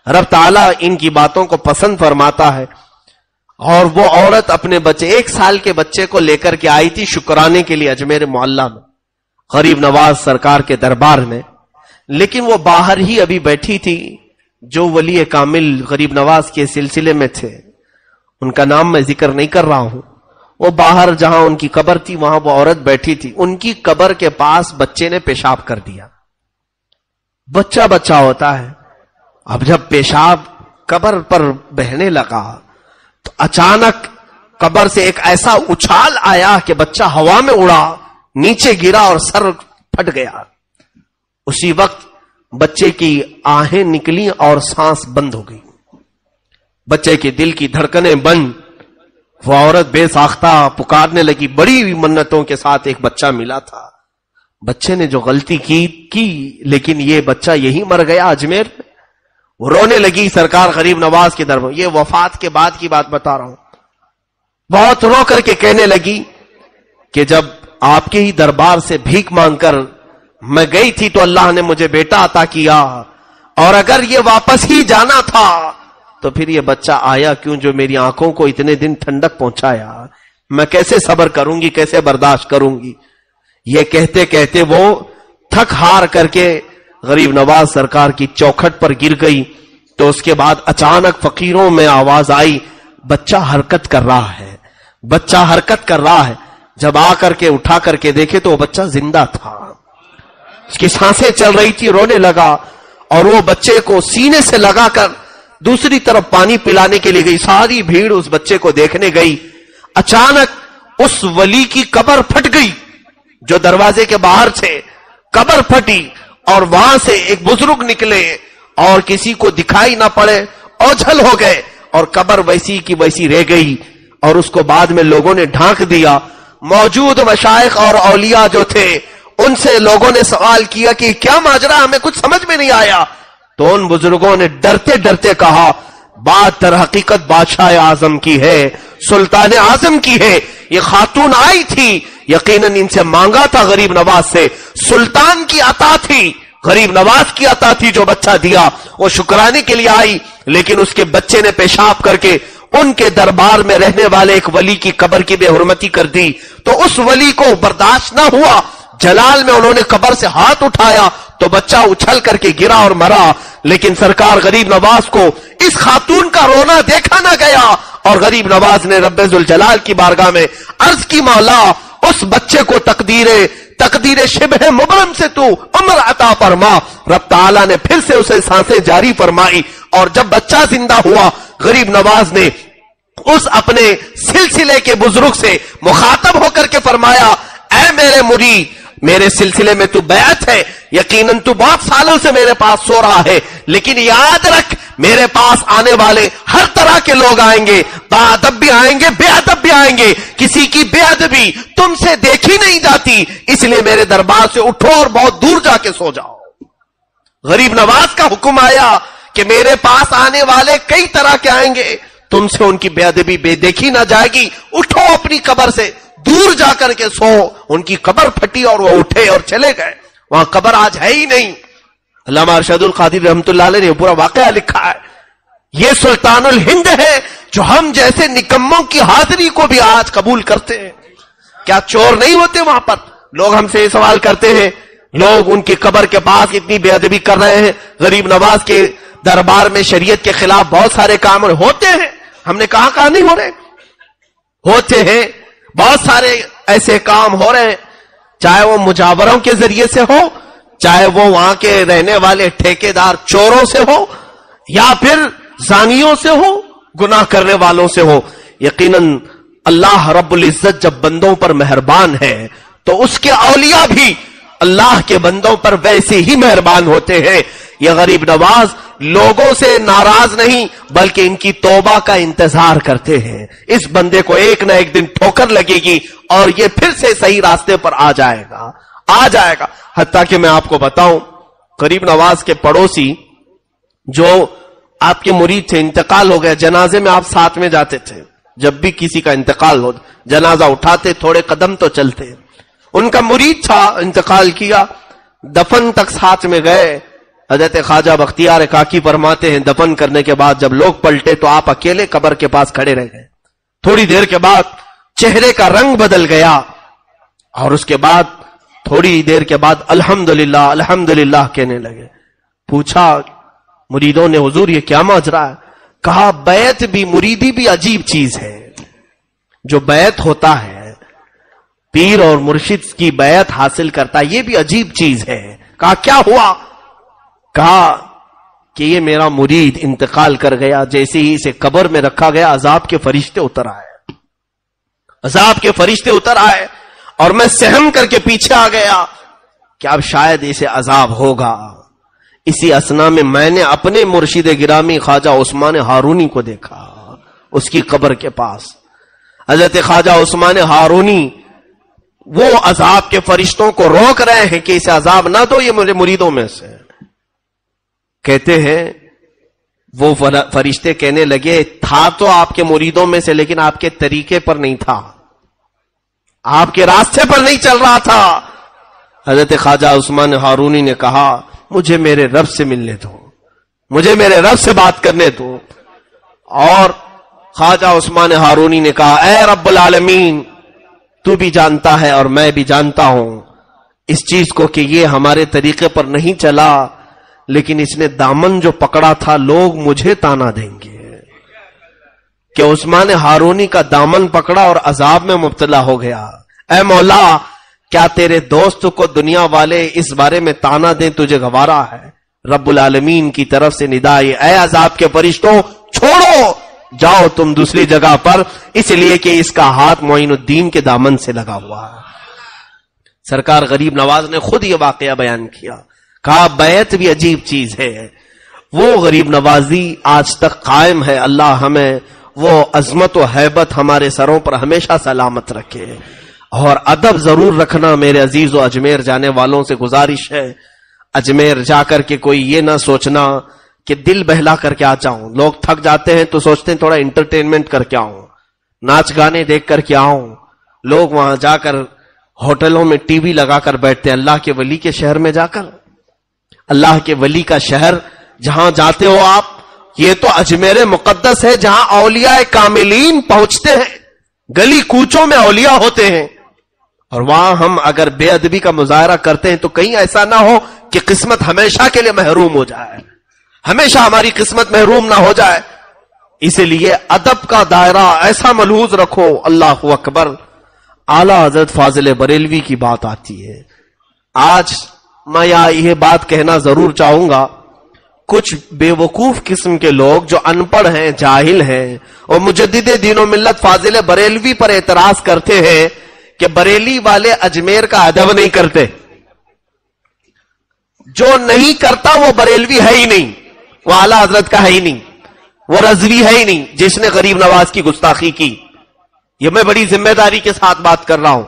رب تعالیٰ ان کی باتوں کو پسند فرماتا ہے. اور وہ عورت اپنے بچے 1 سال کے بچے کو لے کر کے آئی تھی شکرانے کے لیے اجمیر معلیٰ میں غریب نواز سرکار کے دربار میں. لیکن وہ باہر ہی ابھی بیٹھی تھی جو ولی کامل غریب نواز کے سلسلے میں تھے. ان کا نام میں ذکر نہیں کر رہا ہوں. وہ باہر جہاں ان کی قبر تھی وہاں وہ عورت بیٹھی تھی. ان کی قبر کے پاس بچے نے پیشاب کر دیا. بچہ بچہ ہوتا ہے. اب جب پیشاب قبر پر بہنے لگا تو اچانک قبر سے ایک ایسا اچھال آیا کہ بچہ ہوا میں اڑا، نیچے گرا اور سر پھٹ گیا. اسی وقت بچے کی آہیں نکلی اور سانس بند ہو گئی. بچے کے دل کی دھڑکنیں بند. وہ عورت بے ساختہ پکارنے لگی. بڑی منتوں کے ساتھ ایک بچہ ملا تھا. بچے نے جو غلطی کی لیکن یہ بچہ یہی مر گیا اجمیر میں. وہ رونے لگی سرکار غریب نواز کے دربار. یہ وفات کے بعد کی بات بتا رہا ہوں. بہت رو کر کے کہنے لگی کہ جب آپ کے ہی دربار سے بھیک مانگ کر میں گئی تھی تو اللہ نے مجھے بیٹا عطا کیا، اور اگر یہ واپس ہی جانا تھا تو پھر یہ بچہ آیا کیوں جو میری آنکھوں کو اتنے دن ٹھنڈک پہنچایا. میں کیسے صبر کروں گی، کیسے برداشت کروں گی. یہ کہتے کہتے وہ تھک ہار کر کے غریب نواز سرکار کی چوکھٹ پر گر گئی. تو اس کے بعد اچانک فقیروں میں آواز آئی بچہ حرکت کر رہا ہے، بچہ حرکت کر رہا ہے. جب آ کر کے اٹھا کر کے دیکھے تو وہ بچہ زندہ تھا. اس کی سانسیں چل رہی تھی. رونے لگا اور وہ بچے کو سینے سے لگا کر دوسری طرف پانی پلانے کے لیے گئی. ساری بھیڑ اس بچے کو دیکھنے گئی. اچانک اس ولی کی قبر پھٹ گئی جو دروازے کے باہر تھے. قبر پھٹی اور وہاں سے ایک بزرگ نکلے اور کسی کو دکھائی نہ پڑے، اوجھل ہو گئے اور قبر ویسی کی ویسی رہ گئی. اور اس کو بعد میں لوگوں نے ڈھانک دیا. موجود مشائخ اور اولیاء جو تھے ان سے لوگوں نے سوال کیا کہ کیا ماجرا، ہمیں کچھ سمجھ میں نہیں آیا. تو ان بزرگوں نے ڈرتے ڈرتے کہا بات در حقیقت بادشاہ اعظم کی ہے، سلطان اعظم کی ہے. یہ خاتون آئی تھی، یقیناً ان سے مانگا تھا غریب نواز سے. سلطان کی عطا تھی، غریب نواز کی عطا تھی جو بچہ دیا. وہ شکرانے کے لیے آئی لیکن اس کے بچے نے پیشاب کر کے ان کے دربار میں رہنے والے ایک ولی کی قبر کی بے حرمتی کر دی. تو اس ولی کو برداشت نہ ہوا. جلال میں انہوں نے قبر سے ہاتھ اٹھایا تو بچہ اچھل کر کے گرا اور مرا. لیکن سرکار غریب نواز کو اس خاتون کا رونا دیکھا نہ گیا اور غریب نواز نے رب ذوالجلال کی بارگاہ میں عرض کی مولا اس بچے کو تقدیر شبہ مبرم سے تو عمر عطا فرما. رب تعالیٰ نے پھر سے اسے سانسیں جاری فرمائی اور جب بچہ زندہ ہوا غریب نواز نے اس اپنے سلسلے کے بزرگ سے مخاطب ہو کر کے فرمایا اے میرے مرید، میرے سلسلے میں تو بیعت ہے، یقیناً تو بہت سالوں سے میرے پاس سو رہا ہے، لیکن یاد رکھ میرے پاس آنے والے ہر طرح کے لوگ آئیں گے، باادب بھی آئیں گے، بے ادب بھی آئیں گے. کسی کی بے ادبی تم سے دیکھی نہیں جاتی، اس لیے میرے دربار سے اٹھو اور بہت دور جا کے سو جاؤ. غریب نواز کا حکم آیا کہ میرے پاس آنے والے کئی طرح کے آئیں گے، تم سے ان کی بے ادبی بے دیکھی نہ جائے گی. اٹھو اپنی قبر سے دور جا کر کے سو. ان کی قبر پھٹی اور وہ اٹھے اور چلے گئے. وہاں قبر آج ہے ہی نہیں. علامہ ارشد القادری رحمۃ اللہ علیہ نے پورا واقعہ لکھا ہے. یہ سلطان الہند ہے جو ہم جیسے نکموں کی حاضری کو بھی آج قبول کرتے ہیں. کیا چور نہیں ہوتے وہاں پر؟ لوگ ہم سے یہ سوال کرتے ہیں، لوگ ان کی قبر کے پاس اتنی بے ادبی کر رہے ہیں. غریب نواز کے دربار میں شریعت کے خلاف بہت سارے کام ہوتے ہیں. ہم نے کہاں نہیں ہو رہے. ہوتے ہیں, بہت سارے ایسے کام ہو رہے ہیں, چاہے وہ مجاوروں کے ذریعے سے ہو, چاہے وہ وہاں کے رہنے والے ٹھیکیدار چوروں سے ہو, یا پھر زانیوں سے ہو, گناہ کرنے والوں سے ہو. یقیناً اللہ رب العزت جب بندوں پر مہربان ہے تو اس کے اولیاء بھی اللہ کے بندوں پر ویسے ہی مہربان ہوتے ہیں. یہ غریب نواز لوگوں سے ناراض نہیں بلکہ ان کی توبہ کا انتظار کرتے ہیں. اس بندے کو ایک نہ ایک دن ٹھوکر لگے گی اور یہ پھر سے صحیح راستے پر آ جائے گا. حتیٰ کہ میں آپ کو بتاؤں, غریب نواز کے پڑوسی جو آپ کے مرید تھے, انتقال ہو گیا, جنازے میں آپ ساتھ میں جاتے تھے, جب بھی کسی کا انتقال ہو جنازہ اٹھاتے, تھوڑے قدم تو چلتے. ان کا مرید تھا, انتقال کیا, دفن تک ساتھ میں گئے. حضرت خواجہ بختیار کاکی فرماتے ہیں دفن کرنے کے بعد جب لوگ پلٹے تو آپ اکیلے قبر کے پاس کھڑے رہ گئے. تھوڑی دیر کے بعد چہرے کا رنگ بدل گیا اور اس کے بعد تھوڑی دیر کے بعد الحمدللہ الحمدللہ کہنے لگے. پوچھا مریدوں نے, حضور یہ کیا ماجرا ہے؟ کہا بیعت بھی, مریدی بھی عجیب چیز ہے. جو بیعت ہوتا ہے, پیر اور مرشد کی بیعت حاصل کرتا, یہ بھی عجیب چیز ہے. کہا کیا ہوا؟ کہا کہ یہ میرا مرید انتقال کر گیا, جیسے ہی اسے قبر میں رکھا گیا عذاب کے فرشتے اتر آئے اور میں سہم کر کے پیچھے آ گیا کہ اب شاید اسے عذاب ہوگا. اسی اسنا میں نے اپنے مرشد گرامی خواجہ عثمان ہارونی کو دیکھا اس کی قبر کے پاس. حضرت خواجہ عثمان ہارونی وہ عذاب کے فرشتوں کو روک رہے ہیں کہ اسے عذاب نہ دو, یہ میرے مریدوں میں سے. کہتے ہیں وہ فرشتے کہنے لگے تھا تو آپ کے مریدوں میں سے, لیکن آپ کے طریقے پر نہیں تھا, آپ کے راستے پر نہیں چل رہا تھا. حضرت خواجہ عثمان ہارونی نے کہا مجھے میرے رب سے ملنے دو, مجھے میرے رب سے بات کرنے دو. اور خواجہ عثمان ہارونی نے کہا اے رب العالمین, تو بھی جانتا ہے اور میں بھی جانتا ہوں اس چیز کو کہ یہ ہمارے طریقے پر نہیں چلا, لیکن اس نے دامن جو پکڑا تھا لوگ مجھے تانا دیں گے کہ عثمان ہارونی کا دامن پکڑا اور عذاب میں مبتلا ہو گیا. اے مولا, کیا تیرے دوست کو دنیا والے اس بارے میں تانا دیں تجھے گوارا ہے؟ رب العالمین کی طرف سے ندائی, اے عذاب کے فرشتوں چھوڑو, جاؤ تم دوسری جگہ پر, اس لیے کہ اس کا ہاتھ معین الدین کے دامن سے لگا ہوا ہے. سرکار غریب نواز نے خود یہ واقعہ بیان کیا, کہا بیعت بھی عجیب چیز ہے. وہ غریب نوازی آج تک قائم ہے. اللہ ہمیں وہ عظمت و ہیبت ہمارے سروں پر ہمیشہ سلامت رکھے. اور ادب ضرور رکھنا میرے عزیز و اجمیر جانے والوں سے گزارش ہے. اجمیر جا کر کے کوئی یہ نہ سوچنا کہ دل بہلا کر کے آ جاؤں. لوگ تھک جاتے ہیں تو سوچتے ہیں تھوڑا انٹرٹینمنٹ کر کے آؤں, ناچ گانے دیکھ کر کے آؤں. لوگ وہاں جا کر ہوٹلوں میں ٹی وی لگا کر بیٹھتے ہیں. اللہ کے ولی کے شہر میں جا کر, اللہ کے ولی کا شہر جہاں جاتے ہو آپ, یہ تو اجمیر مقدس ہے جہاں اولیاء کاملین پہنچتے ہیں. گلی کوچوں میں اولیاء ہوتے ہیں, اور وہاں ہم اگر بے ادبی کا مظاہرہ کرتے ہیں تو کہیں ایسا نہ ہو کہ قسمت ہمیشہ کے لیے محروم ہو جائے, ہمیشہ ہماری قسمت محروم نہ ہو جائے. اسی لیے ادب کا دائرہ ایسا ملحوظ رکھو. اللہ اکبر. اعلیٰ حضرت فاضل بریلوی کی بات آتی ہے. آج میں یہ بات کہنا ضرور چاہوں گا, کچھ بے وقوف قسم کے لوگ جو ان پڑھ ہیں, جاہل ہیں, اور مجدد دین و ملت فاضل بریلوی پر اعتراض کرتے ہیں کہ بریلی والے اجمیر کا ادب نہیں کرتے. جو نہیں کرتا وہ بریلوی ہے ہی نہیں, وہ اعلیٰ حضرت کا ہے ہی نہیں, وہ رضوی ہے ہی نہیں جس نے غریب نواز کی گستاخی کی. یہ میں بڑی ذمہ داری کے ساتھ بات کر رہا ہوں.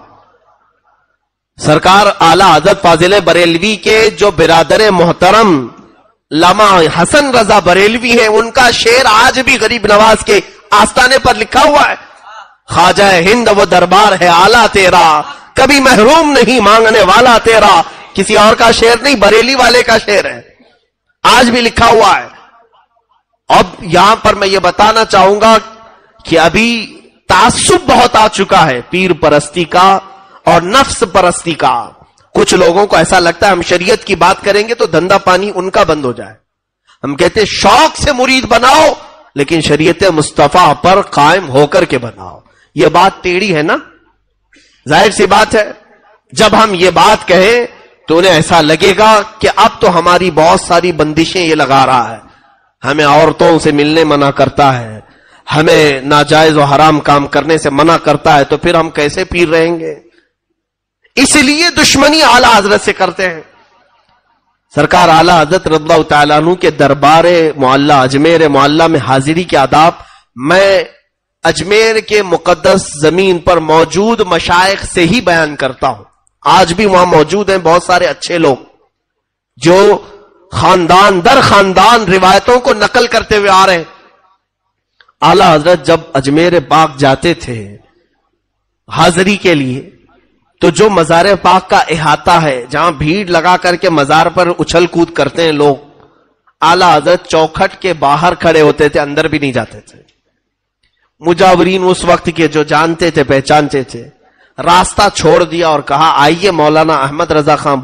سرکار اعلیٰ حضرت فاضل بریلوی کے جو برادر محترم علامہ حسن رضا بریلوی ہیں, ان کا شعر آج بھی غریب نواز کے آستانے پر لکھا ہوا ہے. خواجہ ہند وہ دربار ہے اعلیٰ تیرا, کبھی محروم نہیں مانگنے والا تیرا. کسی اور کا شعر نہیں, بریلی والے کا شعر ہے, آج بھی لکھا ہوا ہے. اب یہاں پر میں یہ بتانا چاہوں گا کہ ابھی تعصب بہت آ چکا ہے پیر پرستی کا اور نفس پرستی کا. کچھ لوگوں کو ایسا لگتا ہے ہم شریعت کی بات کریں گے تو دھندا پانی ان کا بند ہو جائے. ہم کہتے ہیں شوق سے مرید بناؤ, لیکن شریعت مصطفیٰ پر قائم ہو کر کے بناؤ. یہ بات ٹیڑھی ہے نا؟ ظاہر سی بات ہے، جب ہم یہ بات کہیں تو انہیں ایسا لگے گا کہ اب تو ہماری بہت ساری بندشیں یہ لگا رہا ہے، ہمیں عورتوں سے ملنے منع کرتا ہے، ہمیں ناجائز و حرام کام کرنے سے منع کرتا ہے، تو پھر ہم کیسے پیر رہیں گے؟ اس لیے دشمنی اعلی حضرت سے کرتے ہیں۔ سرکار اعلی حضرت رضی اللہ تعالیٰ عنہ کے دربار معلیٰ اجمیر معلیٰ میں حاضری کے آداب میں اجمیر کے مقدس زمین پر موجود مشائخ سے ہی بیان کرتا ہوں۔ آج بھی وہاں موجود ہیں بہت سارے اچھے لوگ جو خاندان در خاندان روایتوں کو نقل کرتے ہوئے آ رہے ہیں۔ اعلی حضرت جب اجمیر پاک جاتے تھے حاضری کے لیے تو جو مزار پاک کا احاطہ ہے جہاں بھیڑ لگا کر کے مزار پر اچھل کود کرتے ہیں لوگ، اعلی حضرت چوکھٹ کے باہر کھڑے ہوتے تھے، اندر بھی نہیں جاتے تھے۔ مجاورین اس وقت کے جو جانتے تھے پہچانتے تھے، راستہ چھوڑ دیا اور کہا آئیے مولانا احمد رضا خان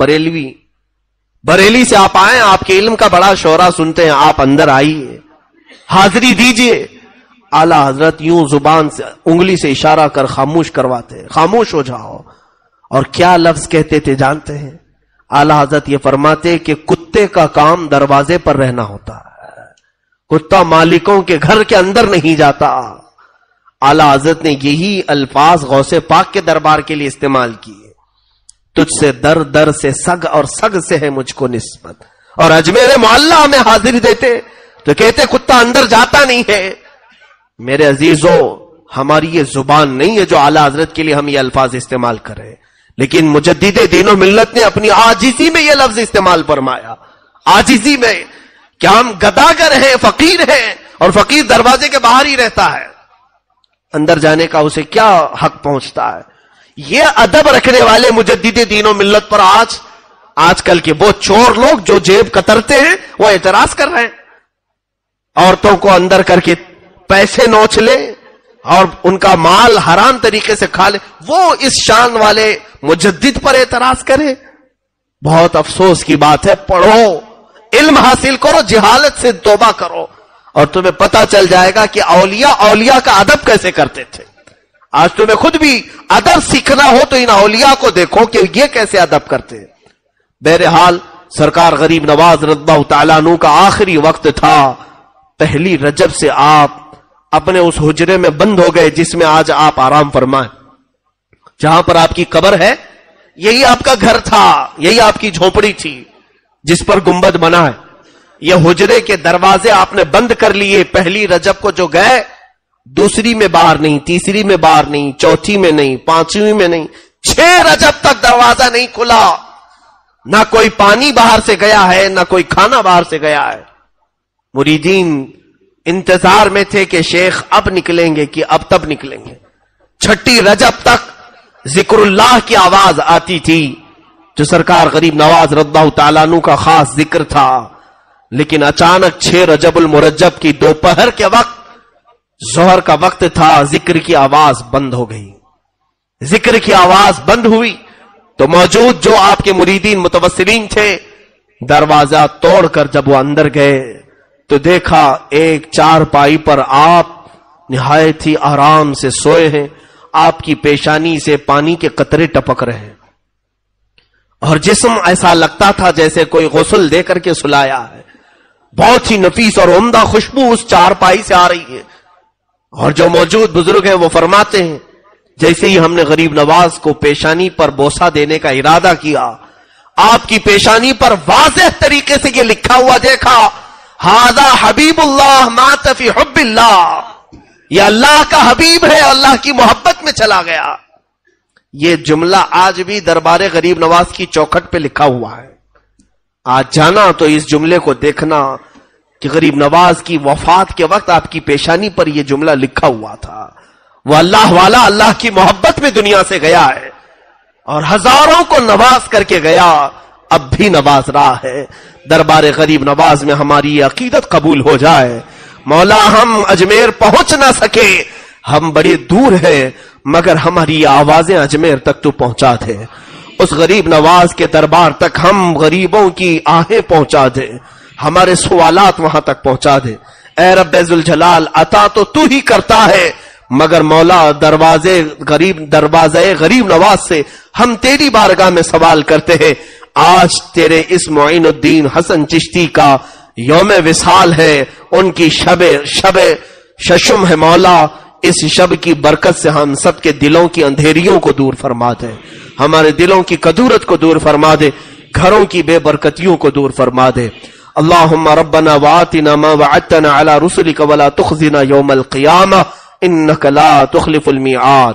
بریلی سے آپ آئیں، آپ کے علم کا بڑا شعرا سنتے ہیں، آپ اندر آئیے، حاضری دیجئے۔ اعلی حضرت یوں زبان سے انگلی سے اشارہ کر خاموش کرواتے، خاموش ہو جاؤ۔ اور کیا لفظ کہتے تھے جانتے ہیں؟ اعلی حضرت یہ فرماتے کہ کتے کا کام دروازے پر رہنا ہوتا ہے، کتا مالکوں کے گھر کے اندر نہیں جاتا۔ اعلی حضرت نے یہی الفاظ غوث پاک کے دربار کے لیے استعمال کیے، تجھ سے در در سے سگ اور سگ سے ہے مجھ کو نسبت۔ اور اجمیر معلیٰ میں حاضری دیتے تو کہتے کتا اندر جاتا نہیں ہے۔ میرے عزیزوں، ہماری یہ زبان نہیں ہے جو اعلی حضرت کے لیے ہم یہ الفاظ استعمال کریں، لیکن مجدد دین و ملت نے اپنی عاجزی میں یہ لفظ استعمال فرمایا، عاجزی میں، کہ ہم گداگر ہیں، فقیر ہیں، اور فقیر دروازے کے باہر ہی رہتا ہے، اندر جانے کا اسے کیا حق پہنچتا ہے؟ یہ ادب رکھنے والے مجدد دین و ملت پر آج کل کے وہ چور لوگ جو جیب کترتے ہیں وہ اعتراض کر رہے ہیں، عورتوں کو اندر کر کے پیسے نوچ لے اور ان کا مال حرام طریقے سے کھا لے، وہ اس شان والے مجدد پر اعتراض کرے۔ بہت افسوس کی بات ہے، پڑھو، علم حاصل کرو، جہالت سے توبہ کرو، اور تمہیں پتا چل جائے گا کہ اولیاء کا ادب کیسے کرتے تھے۔ آج تمہیں خود بھی ادب سیکھنا ہو تو ان اولیاء کو دیکھو کہ یہ کیسے ادب کرتے ہیں۔ بہرحال سرکار غریب نواز رضی اللہ تعالیٰ عنہ کا آخری وقت تھا، پہلی رجب سے آپ اپنے اس حجرے میں بند ہو گئے جس میں آج آپ آرام فرمائیں، جہاں پر آپ کی قبر ہے، یہی آپ کا گھر تھا، یہی آپ کی جھونپڑی تھی جس پر گنبد بنا ہے۔ یہ حجرے کے دروازے آپ نے بند کر لیے، پہلی رجب کو جو گئے، دوسری میں باہر نہیں، تیسری میں باہر نہیں، چوتھی میں نہیں، پانچویں میں نہیں، 6 رجب تک دروازہ نہیں کھلا، نہ کوئی پانی باہر سے گیا ہے، نہ کوئی کھانا باہر سے گیا ہے۔ مریدین انتظار میں تھے کہ شیخ اب نکلیں گے کہ اب تب نکلیں گے۔ 6 رجب تک ذکر اللہ کی آواز آتی تھی جو سرکار غریب نواز رضی اللہ تعالیٰ عنہ کا خاص ذکر تھا، لیکن اچانک 6 رجب المرجب کی دوپہر کے وقت، ظہر کا وقت تھا، ذکر کی آواز بند ہو گئی۔ ذکر کی آواز بند ہوئی تو موجود جو آپ کے مریدین متوسلین تھے، دروازہ توڑ کر جب وہ اندر گئے تو دیکھا ایک چارپائی پر آپ نہایت ہی آرام سے سوئے ہیں، آپ کی پیشانی سے پانی کے قطرے ٹپک رہے ہیں، اور جسم ایسا لگتا تھا جیسے کوئی غسل دے کر کے سلایا ہے۔ بہت ہی نفیس اور عمدہ خوشبو اس چارپائی سے آ رہی ہے، اور جو موجود بزرگ ہیں وہ فرماتے ہیں جیسے ہی ہم نے غریب نواز کو پیشانی پر بوسہ دینے کا ارادہ کیا، آپ کی پیشانی پر واضح طریقے سے یہ لکھا ہوا دیکھا، ھذا حبیب اللہ مات فی حب اللہ، یہ اللہ کا حبیب ہے، اللہ کی محبت میں چلا گیا۔ یہ جملہ آج بھی دربار غریب نواز کی چوکھٹ پہ لکھا ہوا ہے۔ آج جانا تو اس جملے کو دیکھنا کہ غریب نواز کی وفات کے وقت آپ کی پیشانی پر یہ جملہ لکھا ہوا تھا، وہ اللہ والا اللہ کی محبت میں دنیا سے گیا ہے، اور ہزاروں کو نواز کر کے گیا، اب بھی نواز رہا ہے۔ دربار غریب نواز میں ہماری یہ عقیدت قبول ہو جائے۔ مولا ہم اجمیر پہنچ نہ سکے، ہم بڑے دور ہیں، مگر ہماری آوازیں اجمیر تک تو پہنچا دے، اس غریب نواز کے دربار تک ہم غریبوں کی آہیں پہنچا دے، ہمارے سوالات وہاں تک پہنچا دے۔ اے رب ذوالجلال، عطا تو ہی کرتا ہے، مگر مولا دروازے غریب نواز سے ہم تیری بارگاہ میں سوال کرتے ہیں، آج تیرے اس معین الدین حسن چشتی کا یوم وصال ہے، ان کی شب ششم ہے مولا، اس شب کی برکت سے ہم سب کے دلوں کی اندھیریوں کو دور فرما دے، ہمارے دلوں کی کدورت کو دور فرما دے، گھروں کی بے برکتیوں کو دور فرما دے۔ اللہم ربنا وآتنا ما وعدتنا على رسلك ولا تخزنا يوم القیامہ انک لا تخلف المیعاد۔